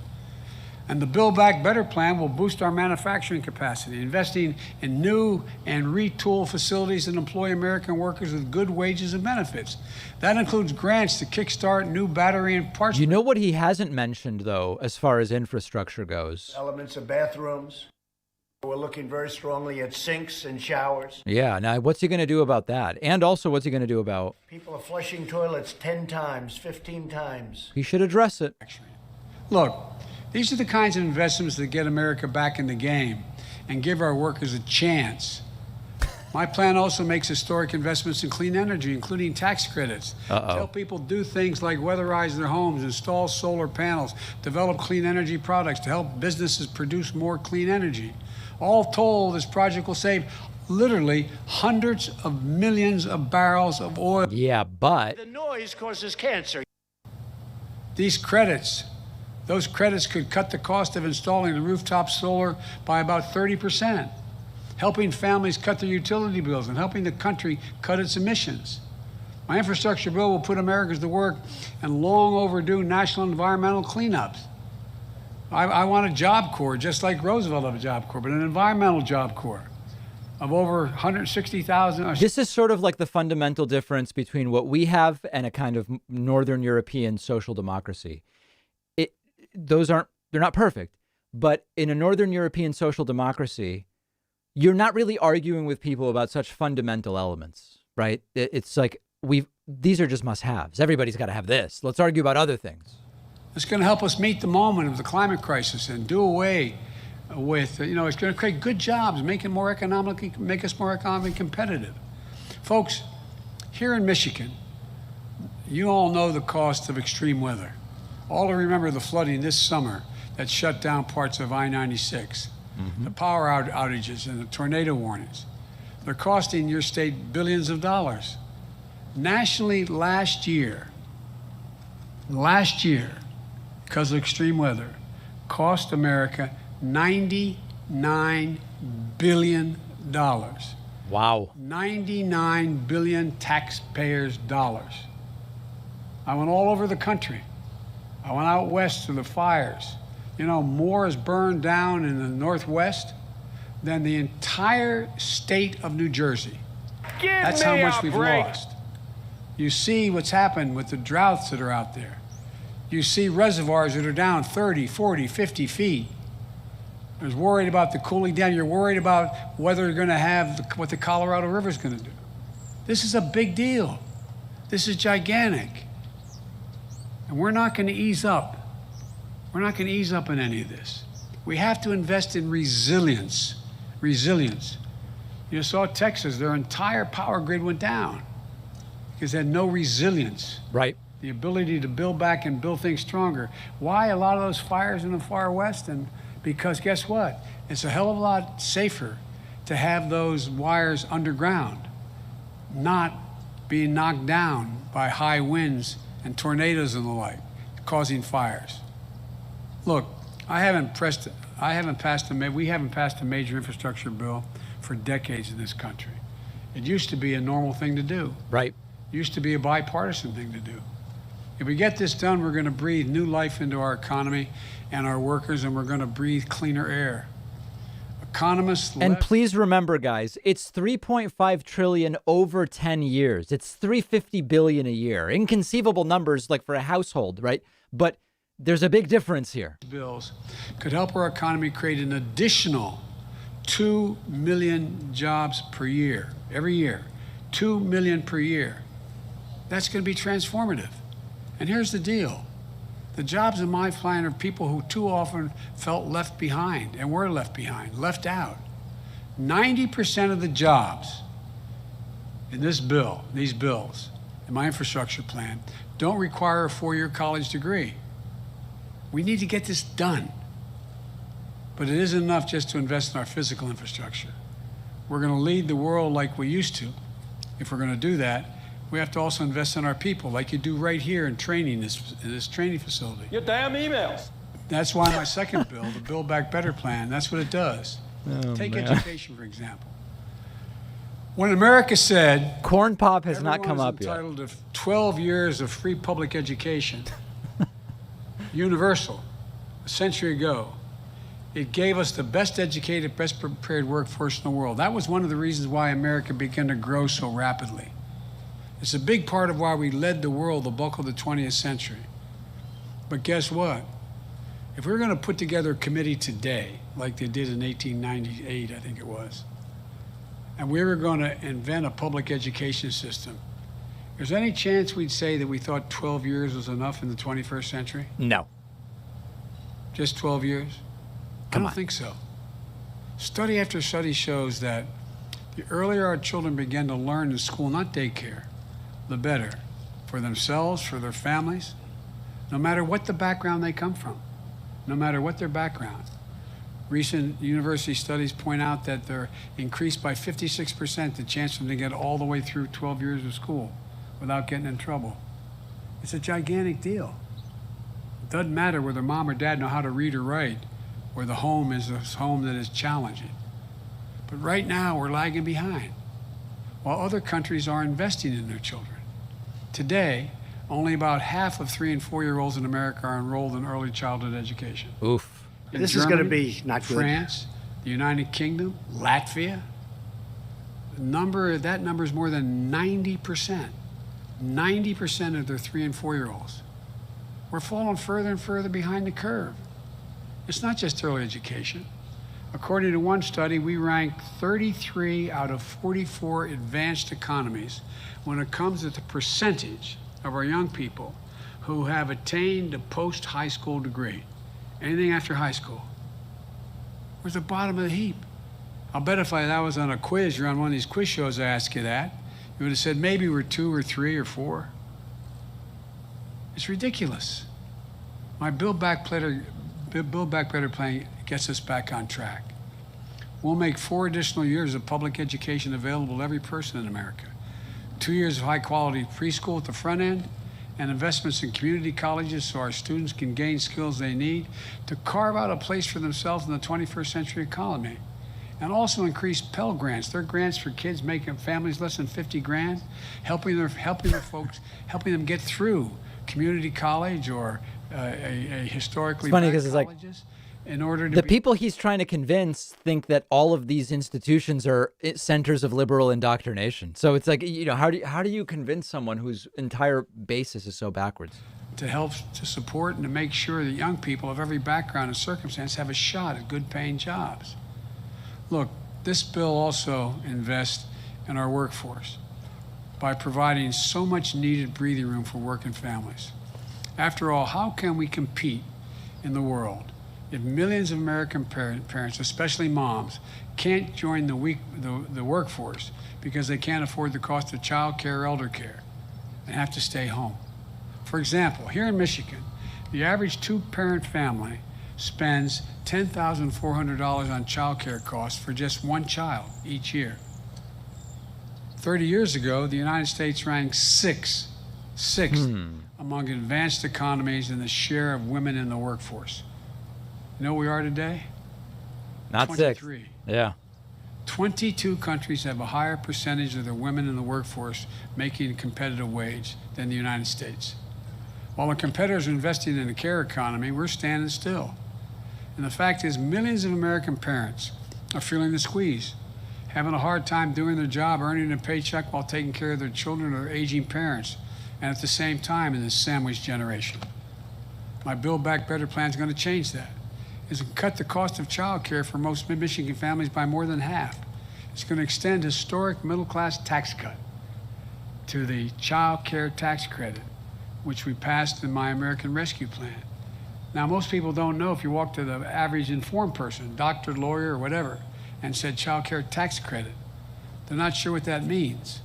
And the Build Back Better plan will boost our manufacturing capacity, investing in new and retool facilities that employ American workers with good wages and benefits. That includes grants to kickstart new battery and parts. You know what he hasn't mentioned, though, as far as infrastructure goes? Elements of bathrooms. We're looking very strongly at sinks and showers. Yeah, now what's he going to do about that? And also, what's he going to do about... People are flushing toilets 10 times, 15 times. He should address it. Look, these are the kinds of investments that get America back in the game and give our workers a chance. My plan also makes historic investments in clean energy, including tax credits. To help people do things like weatherize their homes, install solar panels, develop clean energy products, to help businesses produce more clean energy. All told, this project will save literally hundreds of millions of barrels of oil. Yeah, but... The noise causes cancer. These credits, those credits could cut the cost of installing the rooftop solar by about 30%, helping families cut their utility bills and helping the country cut its emissions. My infrastructure bill will put Americans to work in long overdue national environmental cleanups. I want a Job Corps, just like Roosevelt had a Job Corps, but an environmental Job Corps of over 160,000. This is sort of like the fundamental difference between what we have and a kind of Northern European social democracy. They're not perfect, but in a Northern European social democracy, you're not really arguing with people about such fundamental elements, right? It's like these are just must-haves. Everybody's got to have this. Let's argue about other things. It's going to help us meet the moment of the climate crisis and do away with, it's going to create good jobs, make us more economically competitive. Folks, here in Michigan, you all know the cost of extreme weather. All remember the flooding this summer that shut down parts of I-96, the power outages and the tornado warnings. They're costing your state billions of dollars. Nationally, last year, because of extreme weather, cost America $99 billion. Wow. 99 billion taxpayers' dollars. I went all over the country. I went out west to the fires. More is burned down in the Northwest than the entire state of New Jersey. That's how much we've lost. You see what's happened with the droughts that are out there. You see reservoirs that are down 30, 40, 50 feet. You're worried about the cooling down. You're worried about whether you're going to have what the Colorado River is going to do. This is a big deal. This is gigantic. And we're not going to ease up. We're not going to ease up in any of this. We have to invest in resilience. Resilience. You saw Texas, their entire power grid went down because they had no resilience. Right. The ability to build back and build things stronger. Why a lot of those fires in the far west? And because guess what? It's a hell of a lot safer to have those wires underground, not being knocked down by high winds and tornadoes and the like, causing fires. Look, we haven't passed a major infrastructure bill for decades in this country. It used to be a normal thing to do. Right. It used to be a bipartisan thing to do. If we get this done, we're going to breathe new life into our economy and our workers, and we're going to breathe cleaner air. Economists... And please remember, guys, it's $3.5 trillion over 10 years. It's $350 billion a year. Inconceivable numbers like for a household, right? But there's a big difference here. Bills could help our economy create an additional 2 million jobs per year, every year. 2 million per year. That's going to be transformative. And here's the deal. The jobs in my plan are people who too often felt left behind and were left behind, left out. 90% of the jobs in this bill, these bills, in my infrastructure plan, don't require a 4-year college degree. We need to get this done. But it isn't enough just to invest in our physical infrastructure. We're going to lead the world like we used to. If we're going to do that, we have to also invest in our people, like you do right here in training, this training facility. Your damn emails. That's why my second bill, the Build Back Better plan, that's what it does. Take education, for example. When America said... Corn Pop has not come up yet. Entitled to 12 years of free public education, universal, a century ago, it gave us the best educated, best prepared workforce in the world. That was one of the reasons why America began to grow so rapidly. It's a big part of why we led the world the bulk of the 20th century. But guess what? If we were going to put together a committee today, like they did in 1898, I think it was, and we were going to invent a public education system, is there any chance we'd say that we thought 12 years was enough in the 21st century? No. Just 12 years? I don't think so. Study after study shows that the earlier our children begin to learn in school, not daycare, the better for themselves, for their families, no matter what the background they come from, no matter what their background. Recent university studies point out that they're increased by 56% the chance of them to get all the way through 12 years of school without getting in trouble. It's a gigantic deal. It doesn't matter whether mom or dad know how to read or write, or the home is a home that is challenging. But right now, we're lagging behind, while other countries are investing in their children. Today, only about half of 3- and 4-year-olds in America are enrolled in early childhood education. Oof. In This Germany, is going to be not good. France, the United Kingdom, Latvia, that number is more than 90%. 90% of their 3- and 4-year-olds. We're falling further and further behind the curve. It's not just early education. According to one study, we rank 33 out of 44 advanced economies when it comes to the percentage of our young people who have attained a post-high school degree. Anything after high school. We're at the bottom of the heap. I'll bet if I was on a quiz, you're on one of these quiz shows, I ask you that, you would have said maybe we're 2 or 3 or 4. It's ridiculous. My Build Back Better plan gets us back on track. We'll make 4 additional years of public education available to every person in America. 2 years of high-quality preschool at the front end, and investments in community colleges so our students can gain skills they need to carve out a place for themselves in the 21st century economy. And also increase Pell Grants. They're grants for kids making families less than 50 grand, helping them get through community college or a historically It's funny black because it's like colleges in order to the people he's trying to convince think that all of these institutions are centers of liberal indoctrination. So it's like, how do you convince someone whose entire basis is so backwards? to help to support and to make sure that young people of every background and circumstance have a shot at good paying jobs. Look, this bill also invests in our workforce by providing so much needed breathing room for working families. After all, how can we compete in the world if millions of American parents, especially moms, can't join the workforce because they can't afford the cost of child care or elder care and have to stay home? For example, here in Michigan, the average two-parent family spends $10,400 on child care costs for just one child each year. 30 years ago, the United States ranked sixth among advanced economies in the share of women in the workforce. You know where we are today? Not 23. six. Yeah. 22 countries have a higher percentage of their women in the workforce making a competitive wage than the United States. While the competitors are investing in the care economy, we're standing still. And the fact is, millions of American parents are feeling the squeeze, having a hard time doing their job, earning a paycheck while taking care of their children or aging parents, and at the same time in this sandwich generation. My Build Back Better plan is going to change that. It's going to cut the cost of child care for most Michigan families by more than half. It's going to extend historic middle-class tax cut to the child care tax credit, which we passed in my American Rescue Plan. Now, most people don't know. If you walk to the average informed person, doctor, lawyer, or whatever, and said child care tax credit, they're not sure what that means.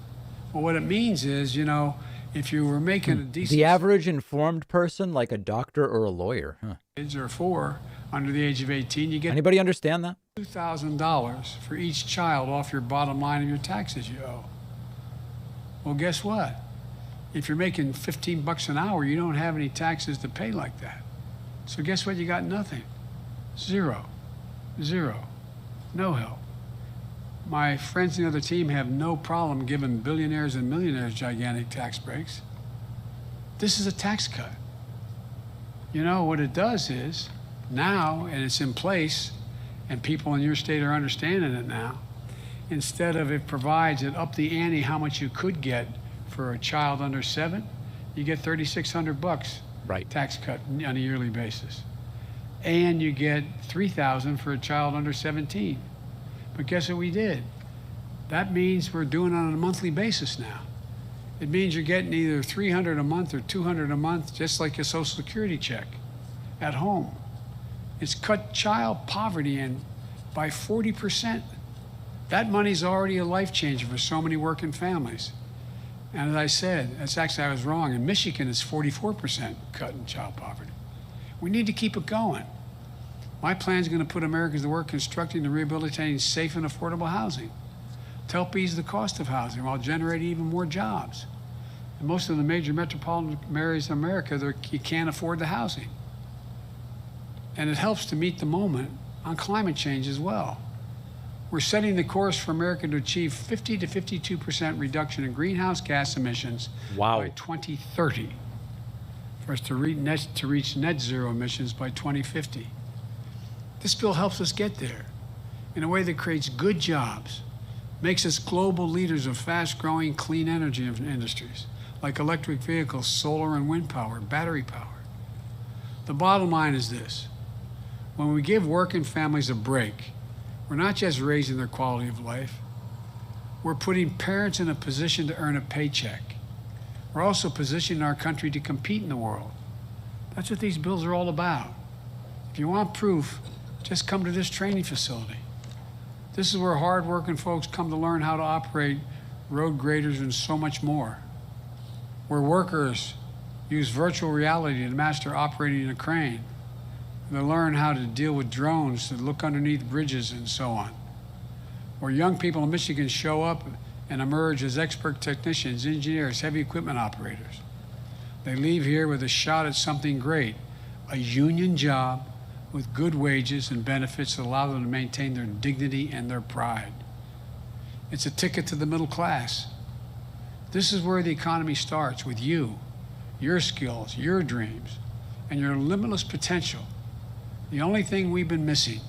Well, what it means is, you know, if you were making a decent... The average informed person, like a doctor or a lawyer. Huh. Kids or 4 under the age of 18, you get... Anybody understand that? $2,000 for each child off your bottom line of your taxes you owe. Well, guess what? If you're making $15 an hour, you don't have any taxes to pay like that. So guess what? You got nothing. Zero. No help. My friends in the other team have no problem giving billionaires and millionaires gigantic tax breaks. This is a tax cut. You know, what it does is Now, and it's in place, and people in your state are understanding it now, instead of it provides it up the ante how much you could get for a child under 7, you get $3,600 right tax cut on a yearly basis. And you get $3,000 for a child under 17. But guess what we did? That means we're doing it on a monthly basis now. It means you're getting either $300 a month or $200 a month, just like a Social Security check at home. It's cut child poverty in by 40%. That money's already a life changer for so many working families. And as I said, I was wrong. In Michigan, it's 44% cut in child poverty. We need to keep it going. My plan is going to put Americans to work constructing and rehabilitating safe and affordable housing to help ease the cost of housing while generating even more jobs. In most of the major metropolitan areas in America, you can't afford the housing. And it helps to meet the moment on climate change as well. We're setting the course for America to achieve 50 to 52% reduction in greenhouse gas emissions by 2030, for us to reach net zero emissions by 2050. This bill helps us get there in a way that creates good jobs, makes us global leaders of fast-growing clean energy industries, like electric vehicles, solar and wind power, battery power. The bottom line is this: when we give working families a break, we're not just raising their quality of life, we're putting parents in a position to earn a paycheck. We're also positioning our country to compete in the world. That's what these bills are all about. If you want proof, just come to this training facility. This is where hard-working folks come to learn how to operate road graders and so much more. Where workers use virtual reality to master operating a crane. They learn how to deal with drones, to look underneath bridges and so on. Where young people in Michigan show up and emerge as expert technicians, engineers, heavy equipment operators. They leave here with a shot at something great, a union job with good wages and benefits that allow them to maintain their dignity and their pride. It's a ticket to the middle class. This is where the economy starts, with you, your skills, your dreams, and your limitless potential. The only thing we've been missing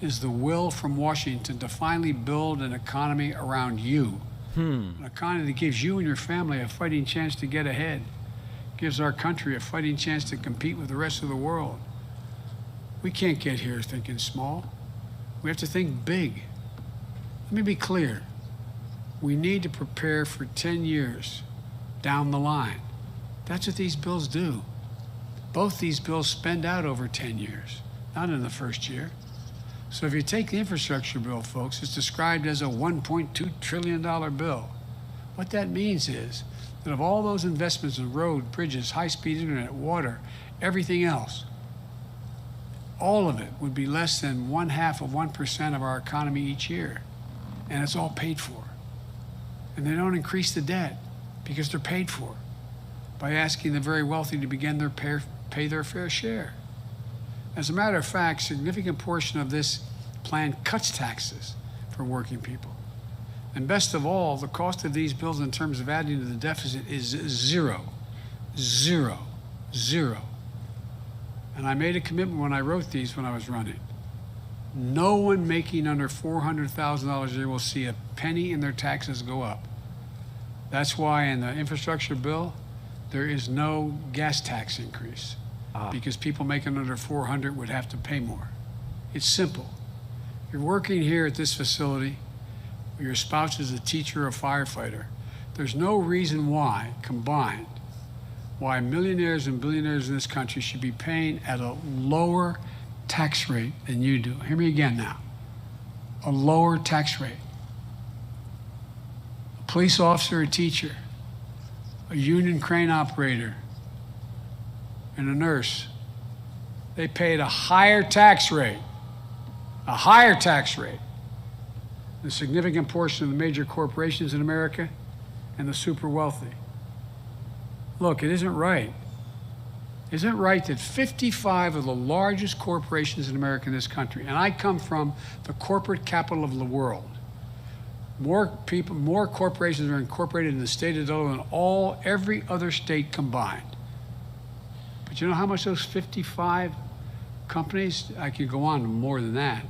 is the will from Washington to finally build an economy around you. An economy that gives you and your family a fighting chance to get ahead, gives our country a fighting chance to compete with the rest of the world. We can't get here thinking small. We have to think big. Let me be clear. We need to prepare for 10 years down the line. That's what these bills do. Both these bills spend out over 10 years, not in the first year. So if you take the infrastructure bill, folks, it's described as a $1.2 trillion bill. What that means is that of all those investments in road, bridges, high-speed internet, water, everything else, all of it would be less than 0.5% of our economy each year. And it's all paid for. And they don't increase the debt because they're paid for by asking the very wealthy to begin pay their fair share. As a matter of fact, a significant portion of this plan cuts taxes for working people. And best of all, the cost of these bills in terms of adding to the deficit is zero. Zero. Zero. And I made a commitment when I wrote these when I was running. No one making under $400,000 a year will see a penny in their taxes go up. That's why in the infrastructure bill, there is no gas tax increase. Because people making under 400 would have to pay more. It's simple. You're working here at this facility, your spouse is a teacher or a firefighter. There's no reason why, combined, why millionaires and billionaires in this country should be paying at a lower tax rate than you do. Hear me again now. A lower tax rate. A police officer, a teacher, a union crane operator, and a nurse, they paid a higher tax rate, a significant portion of the major corporations in America and the super wealthy. Look, it isn't right. Isn't it right that 55 of the largest corporations in America in this country, and I come from the corporate capital of the world, more corporations are incorporated in the state of Delaware than every other state combined. But you know how much those 55 Companies, I could go on more than that.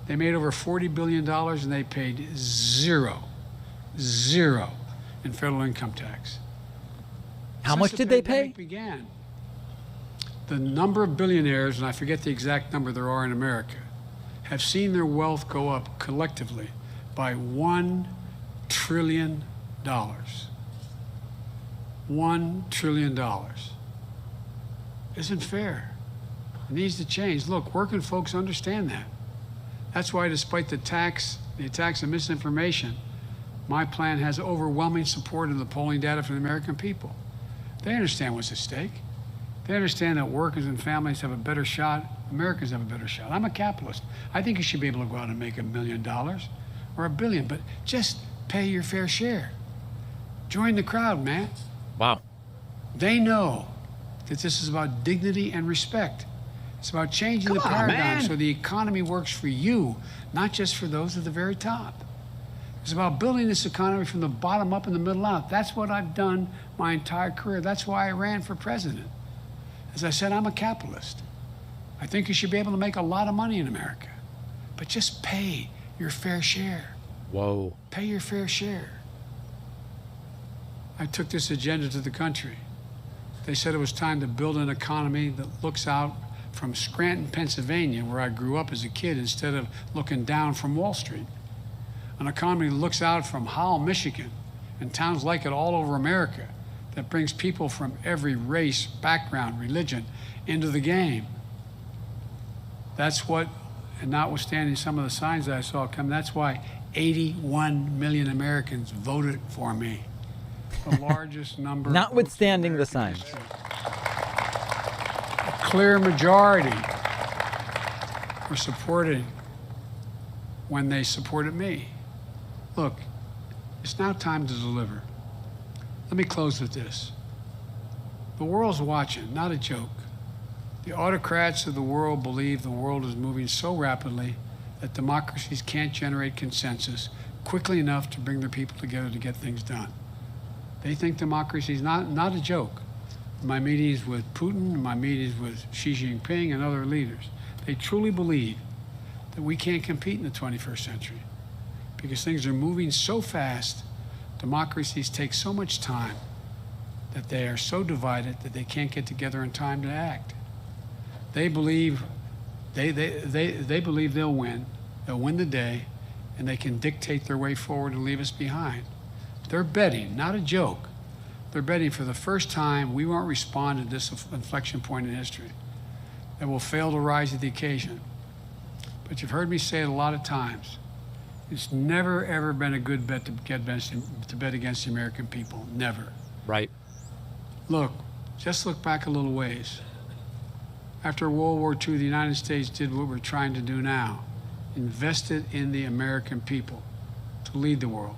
They made over $40 billion and they paid zero in federal income tax. How Since much the did they pandemic pay? Began, the number of billionaires, and I forget the exact number there are in America, have seen their wealth go up collectively by $1 trillion. $1 trillion. Isn't fair. It needs to change. Look, working folks understand that. That's why, despite the attacks and misinformation, my plan has overwhelming support in the polling data from the American people. They understand what's at stake. They understand that workers and families have a better shot. Americans have a better shot. I'm a capitalist. I think you should be able to go out and make $1 million or $1 billion, but just pay your fair share. Join the crowd, man. Wow. They know that this is about dignity and respect. It's about changing the paradigm so the economy works for you, not just for those at the very top. It's about building this economy from the bottom up and the middle out. That's what I've done my entire career. That's why I ran for president. As I said, I'm a capitalist. I think you should be able to make a lot of money in America, but just pay your fair share. Whoa. Pay your fair share. I took this agenda to the country. They said it was time to build an economy that looks out from Scranton, Pennsylvania, where I grew up as a kid, instead of looking down from Wall Street. An economy that looks out from Howell, Michigan, and towns like it all over America, that brings people from every race, background, religion into the game. That's what, and notwithstanding some of the signs that I saw come, that's why 81 million Americans voted for me. The largest number. Notwithstanding the signs. A clear majority were supported when they supported me. Look, it's now time to deliver. Let me close with this. The world's watching, not a joke. The autocrats of the world believe the world is moving so rapidly that democracies can't generate consensus quickly enough to bring their people together to get things done. They think democracy is not a joke. In my meetings with Putin, in my meetings with Xi Jinping and other leaders, they truly believe that we can't compete in the 21st century because things are moving so fast, democracies take so much time, that they are so divided that they can't get together in time to act. They believe they believe they'll win the day, and they can dictate their way forward and leave us behind. They're betting, not a joke. They're betting for the first time we won't respond to this inflection point in history, that will fail to rise to the occasion. But you've heard me say it a lot of times. It's never, ever been a good bet to bet against the American people. Never. Right. Look, just look back a little ways. After World War II, the United States did what we're trying to do now, invested in the American people to lead the world.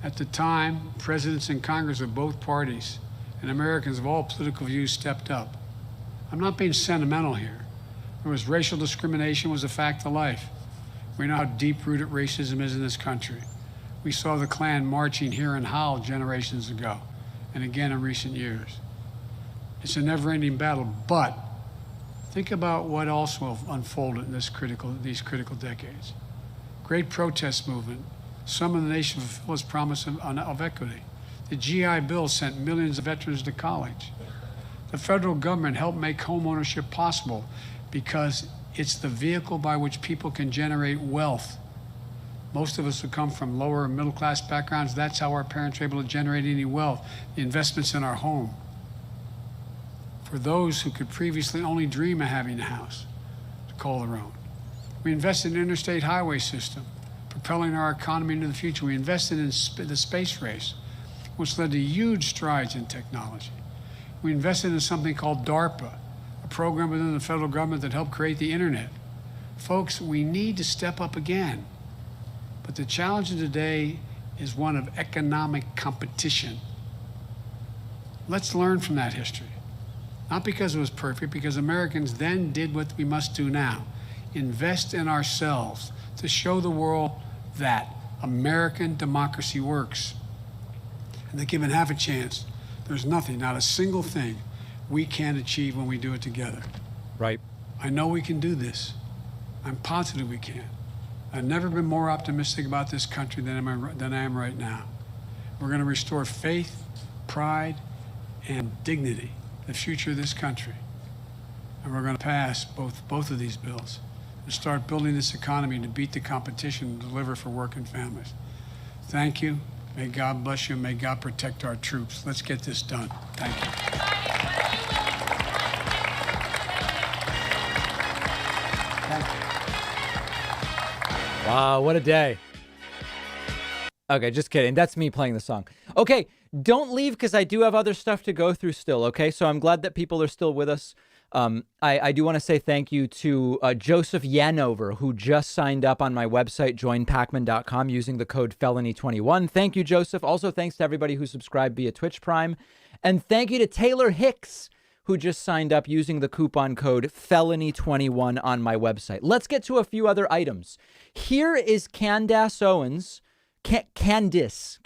At the time, presidents and Congress of both parties and Americans of all political views stepped up. I'm not being sentimental here. There was racial discrimination was a fact of life. We know how deep-rooted racism is in this country. We saw the Klan marching here in Howell generations ago, and again in recent years. It's a never-ending battle, but think about what also unfolded in these critical decades. Great protest movement. Some of the nation fulfilled its promise of equity. The GI Bill sent millions of veterans to college. The federal government helped make home ownership possible because it's the vehicle by which people can generate wealth. Most of us who come from lower and middle class backgrounds, that's how our parents are able to generate any wealth, the investments in our home. For those who could previously only dream of having a house to call their own. We invested in the interstate highway system, propelling our economy into the future. We invested in the space race, which led to huge strides in technology. We invested in something called DARPA, a program within the federal government that helped create the internet. Folks, we need to step up again. But the challenge of today is one of economic competition. Let's learn from that history. Not because it was perfect, because Americans then did what we must do now. Invest in ourselves to show the world that American democracy works. And that given half a chance, there's nothing, not a single thing, we can't achieve when we do it together. Right. I know we can do this. I'm positive we can. I've never been more optimistic about this country than I am right now. We're going to restore faith, pride, and dignity, the future of this country. And we're going to pass both of these bills and start building this economy to beat the competition and deliver for working families. Thank you. May God bless you. May God protect our troops. Let's get this done. Thank you. Thank you. Wow, what a day. Okay, just kidding. That's me playing the song. Okay, don't leave because I do have other stuff to go through still, okay? So I'm glad that people are still with us. I do want to say thank you to Joseph Yanover, who just signed up on my website, joinpacman.com, using the code felony21. Thank you, Joseph. Also, thanks to everybody who subscribed via Twitch Prime. And thank you to Taylor Hicks, who just signed up using the coupon code felony21 on my website. Let's get to a few other items. Here is Candace Owens, Candace,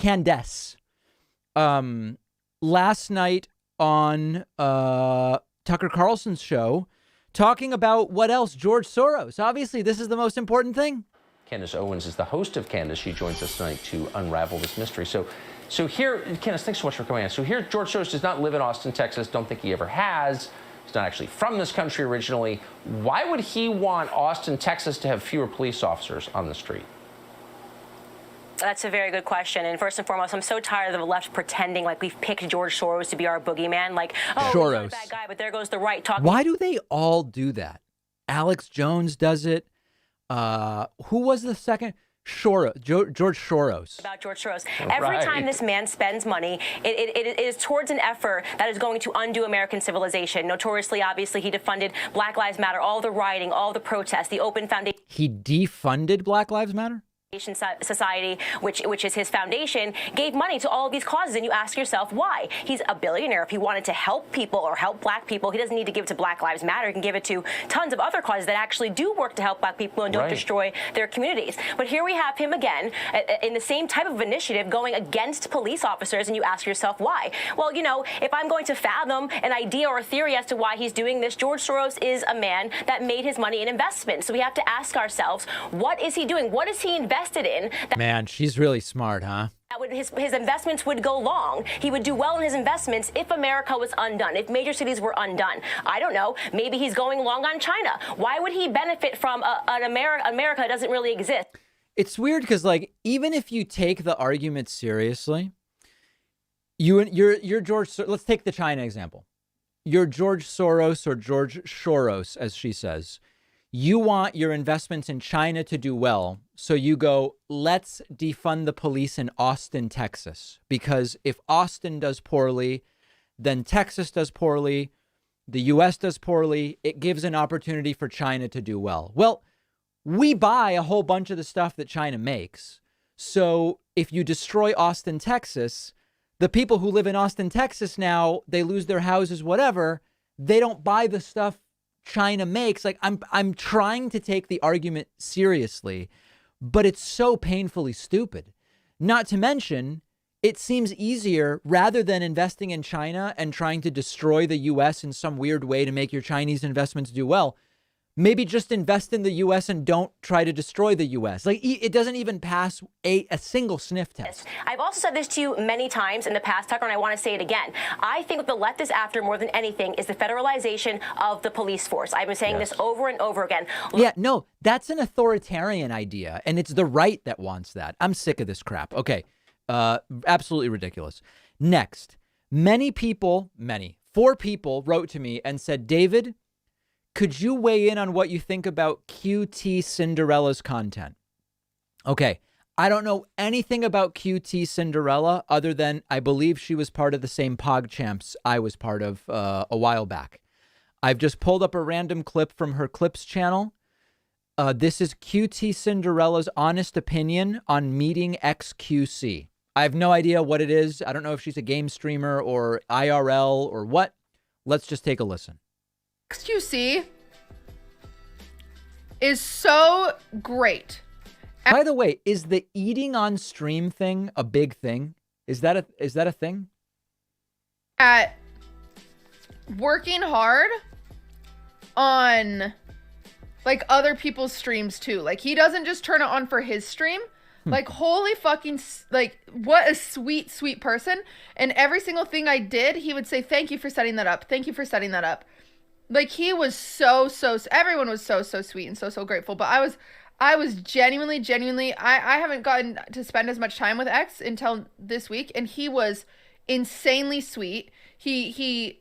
last night on Tucker Carlson's show, talking about what else? George Soros. Obviously, this is the most important thing. Candace Owens is the host of Candace. She joins us tonight to unravel this mystery. So here, Candace, thanks so much for coming on. So here, George Soros does not live in Austin, Texas. Don't think he ever has. He's not actually from this country originally. Why would he want Austin, Texas to have fewer police officers on the street? That's a very good question. And first and foremost, I'm so tired of the left pretending like we've picked George Soros to be our boogeyman. Like, oh, Soros. he's not a bad guy, but there goes the right talking. Why do they all do that? Alex Jones does it. Who was the second? George Soros. About George Soros. Every time this man spends money, it is towards an effort that is going to undo American civilization. Notoriously, obviously, he defunded Black Lives Matter, all the rioting, all the protests, the open foundation. He defunded Black Lives Matter? Society, which is his foundation, gave money to all of these causes, and you ask yourself why. He's a billionaire. If he wanted to help people or help black people, he doesn't need to give it to Black Lives Matter. He can give it to tons of other causes that actually do work to help black people and don't destroy their communities. But here we have him again in the same type of initiative going against police officers, and you ask yourself why. Well, you know, if I'm going to fathom an idea or a theory as to why he's doing this, George Soros is a man that made his money in investments. So we have to ask ourselves, what is he doing? What is he investing in? Man, she's really smart, huh? His investments would go long. He would do well in his investments if America was undone, if major cities were undone. I don't know. Maybe he's going long on China. Why would he benefit from an America that doesn't really exist? It's weird because, like, even if you take the argument seriously, you're George. Let's take the China example. You're George Soros or George Soros, as she says. You want your investments in China to do well. So you go, let's defund the police in Austin, Texas, because if Austin does poorly, then Texas does poorly, the U.S. does poorly. It gives an opportunity for China to do well. Well, we buy a whole bunch of the stuff that China makes. So if you destroy Austin, Texas, the people who live in Austin, Texas now, they lose their houses, whatever. They don't buy the stuff China makes. Like, I'm trying to take the argument seriously, but it's so painfully stupid. Not to mention, it seems easier rather than investing in China and trying to destroy the U.S. in some weird way to make your Chinese investments do well. Maybe just invest in the U.S. and don't try to destroy the U.S. Like, it doesn't even pass a single sniff test. I've also said this to you many times in the past, Tucker, and I want to say it again. I think what the left is after more than anything is the federalization of the police force. I've been saying this over and over again. Yeah, no, that's an authoritarian idea, and it's the right that wants that. I'm sick of this crap. Okay, absolutely ridiculous. Next, 4 people wrote to me and said, David, could you weigh in on what you think about QT Cinderella's content? Okay, I don't know anything about QT Cinderella other than I believe she was part of the same PogChamps I was part of a while back. I've just pulled up a random clip from her Clips channel. This is QT Cinderella's honest opinion on meeting XQC. I have no idea what it is. I don't know if she's a game streamer or IRL or what. Let's just take a listen. XQC is so great. By the way, is the eating on stream thing a big thing? Is that a thing? At working hard on like other people's streams too. Like he doesn't just turn it on for his stream. Like holy fucking, like what a sweet, sweet person. And every single thing I did, he would say, thank you for setting that up. Thank you for setting that up. Like he was so, everyone was so sweet and so grateful. But I was genuinely, I haven't gotten to spend as much time with X until this week. And he was insanely sweet. He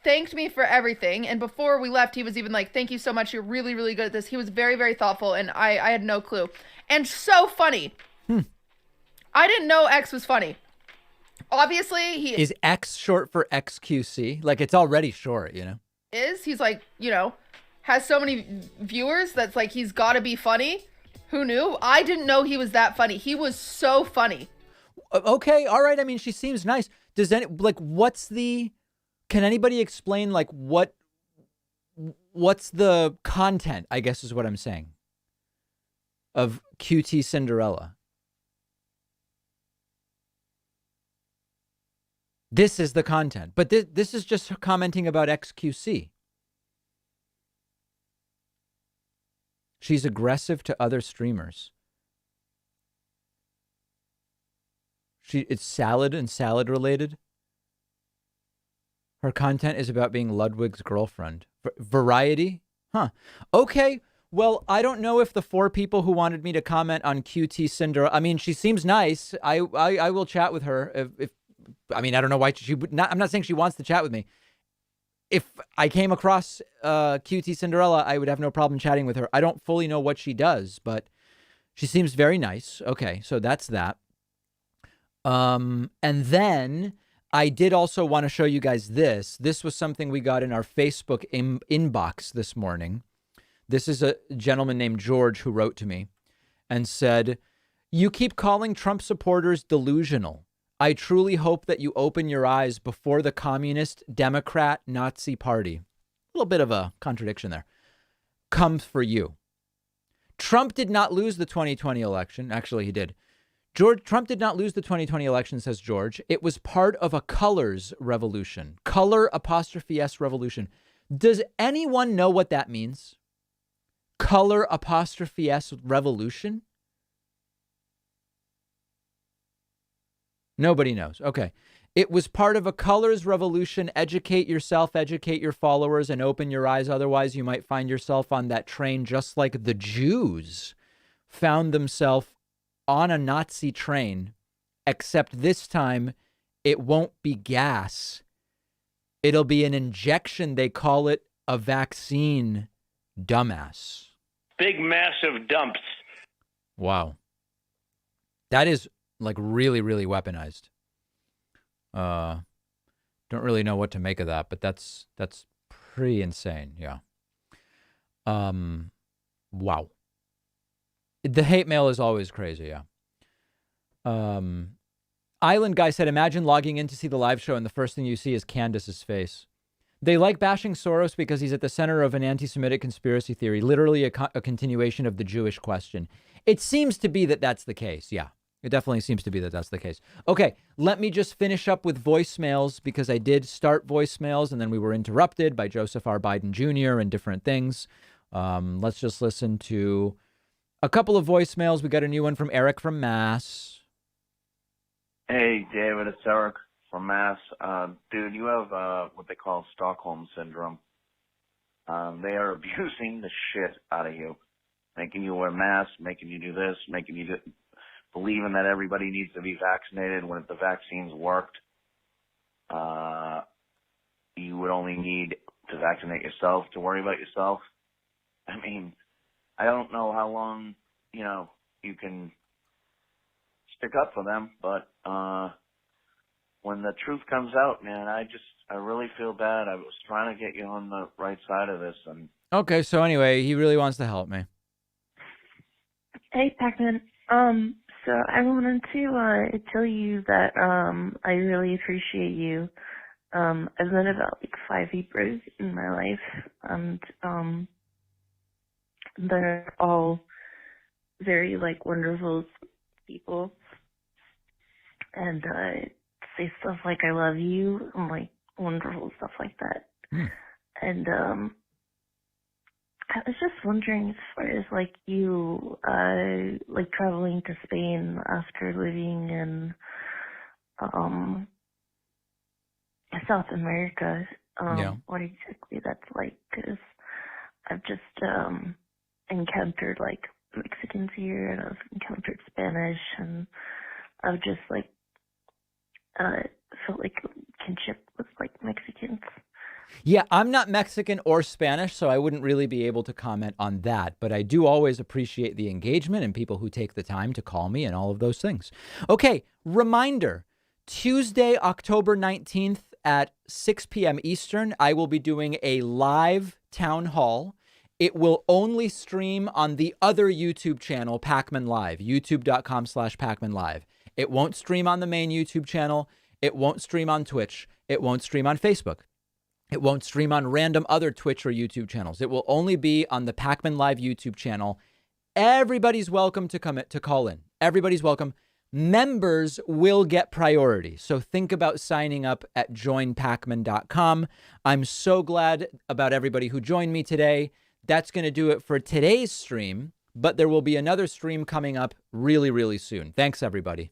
thanked me for everything. And before we left, he was even like, thank you so much. You're really, really good at this. He was very, very thoughtful. And I had no clue. And so funny. I didn't know X was funny. Obviously, he is X short for XQC. Like it's already short, you know. He's like, you know, has so many viewers that's like he's got to be funny. Who knew? I didn't know he was that funny. He was so funny. Okay, all right. I mean, she seems nice. Does any like what's the? Can anybody explain like what's the content? I guess is what I'm saying. Of QT Cinderella. This is the content, but this is just commenting about XQC. She's aggressive to other streamers. It's salad and salad related. Her content is about being Ludwig's girlfriend. Variety? Huh. Okay. Well, I don't know if the 4 people who wanted me to comment on QT Cinderella, I mean, she seems nice. I will chat with her if I mean, I don't know why she would not. I'm not saying she wants to chat with me. If I came across QT Cinderella, I would have no problem chatting with her. I don't fully know what she does, but she seems very nice. Okay, so that's that. And then I did also want to show you guys this. This was something we got in our Facebook inbox this morning. This is a gentleman named George who wrote to me and said, "You keep calling Trump supporters delusional. I truly hope that you open your eyes before the communist, Democrat, Nazi party." A little bit of a contradiction there. "Comes for you. Trump did not lose the 2020 election." Actually, he did. Trump did not lose the 2020 election, says George. "It was part of a colors revolution. Color apostrophe S revolution." Does anyone know what that means? Color apostrophe S revolution? Nobody knows. Okay. "It was part of a colors revolution. Educate yourself, educate your followers, and open your eyes. Otherwise, you might find yourself on that train just like the Jews found themselves on a Nazi train, except this time it won't be gas. It'll be an injection. They call it a vaccine, dumbass." Big, massive dumps. Wow. That is like really, really weaponized. Don't really know what to make of that, but that's pretty insane. Yeah. Wow. The hate mail is always crazy. Yeah. Island Guy said, "Imagine logging in to see the live show and the first thing you see is Candace's face. They like bashing Soros because he's at the center of an anti-Semitic conspiracy theory, literally a continuation of the Jewish question." It seems to be that that's the case. Yeah, it definitely seems to be that that's the case. Okay, let me just finish up with voicemails because I did start voicemails and then we were interrupted by Joseph R. Biden Jr. and different things. Let's just listen to a couple of voicemails. We got a new one from Eric from Mass. Hey, David, it's Eric from Mass. Dude, you have what they call Stockholm Syndrome. They are abusing the shit out of you, making you wear masks, making you do this, making you believing that everybody needs to be vaccinated when if the vaccines worked, you would only need to vaccinate yourself to worry about yourself. I mean, I don't know how long, you can stick up for them, but when the truth comes out, man, I really feel bad. I was trying to get you on the right side of this. And okay, so anyway, he really wants to help me. Hey, Pac-Man. So I wanted to tell you that I really appreciate you. I've met about 5 Hebrews in my life, and they're all very wonderful people, and say stuff like "I love you" and wonderful stuff like that. And I was just wondering, as far as like you, like traveling to Spain after living in, South America, what exactly that's like, because I've just, encountered like Mexicans here, and I've encountered Spanish, and I've just like, felt like kinship with like Mexicans. Yeah, I'm not Mexican or Spanish, so I wouldn't really be able to comment on that. But I do always appreciate the engagement and people who take the time to call me and all of those things. Okay, reminder, Tuesday, October 19th at 6 p.m. Eastern, I will be doing a live town hall. It will only stream on the other YouTube channel, Pacman Live, youtube.com/Pacman Live. It won't stream on the main YouTube channel. It won't stream on Twitch. It won't stream on Facebook. It won't stream on random other Twitch or YouTube channels. It will only be on the Pacman Live YouTube channel. Everybody's welcome to call in. Everybody's welcome. Members will get priority. So think about signing up at joinpacman.com. I'm so glad about everybody who joined me today. That's going to do it for today's stream, but there will be another stream coming up really, really soon. Thanks, everybody.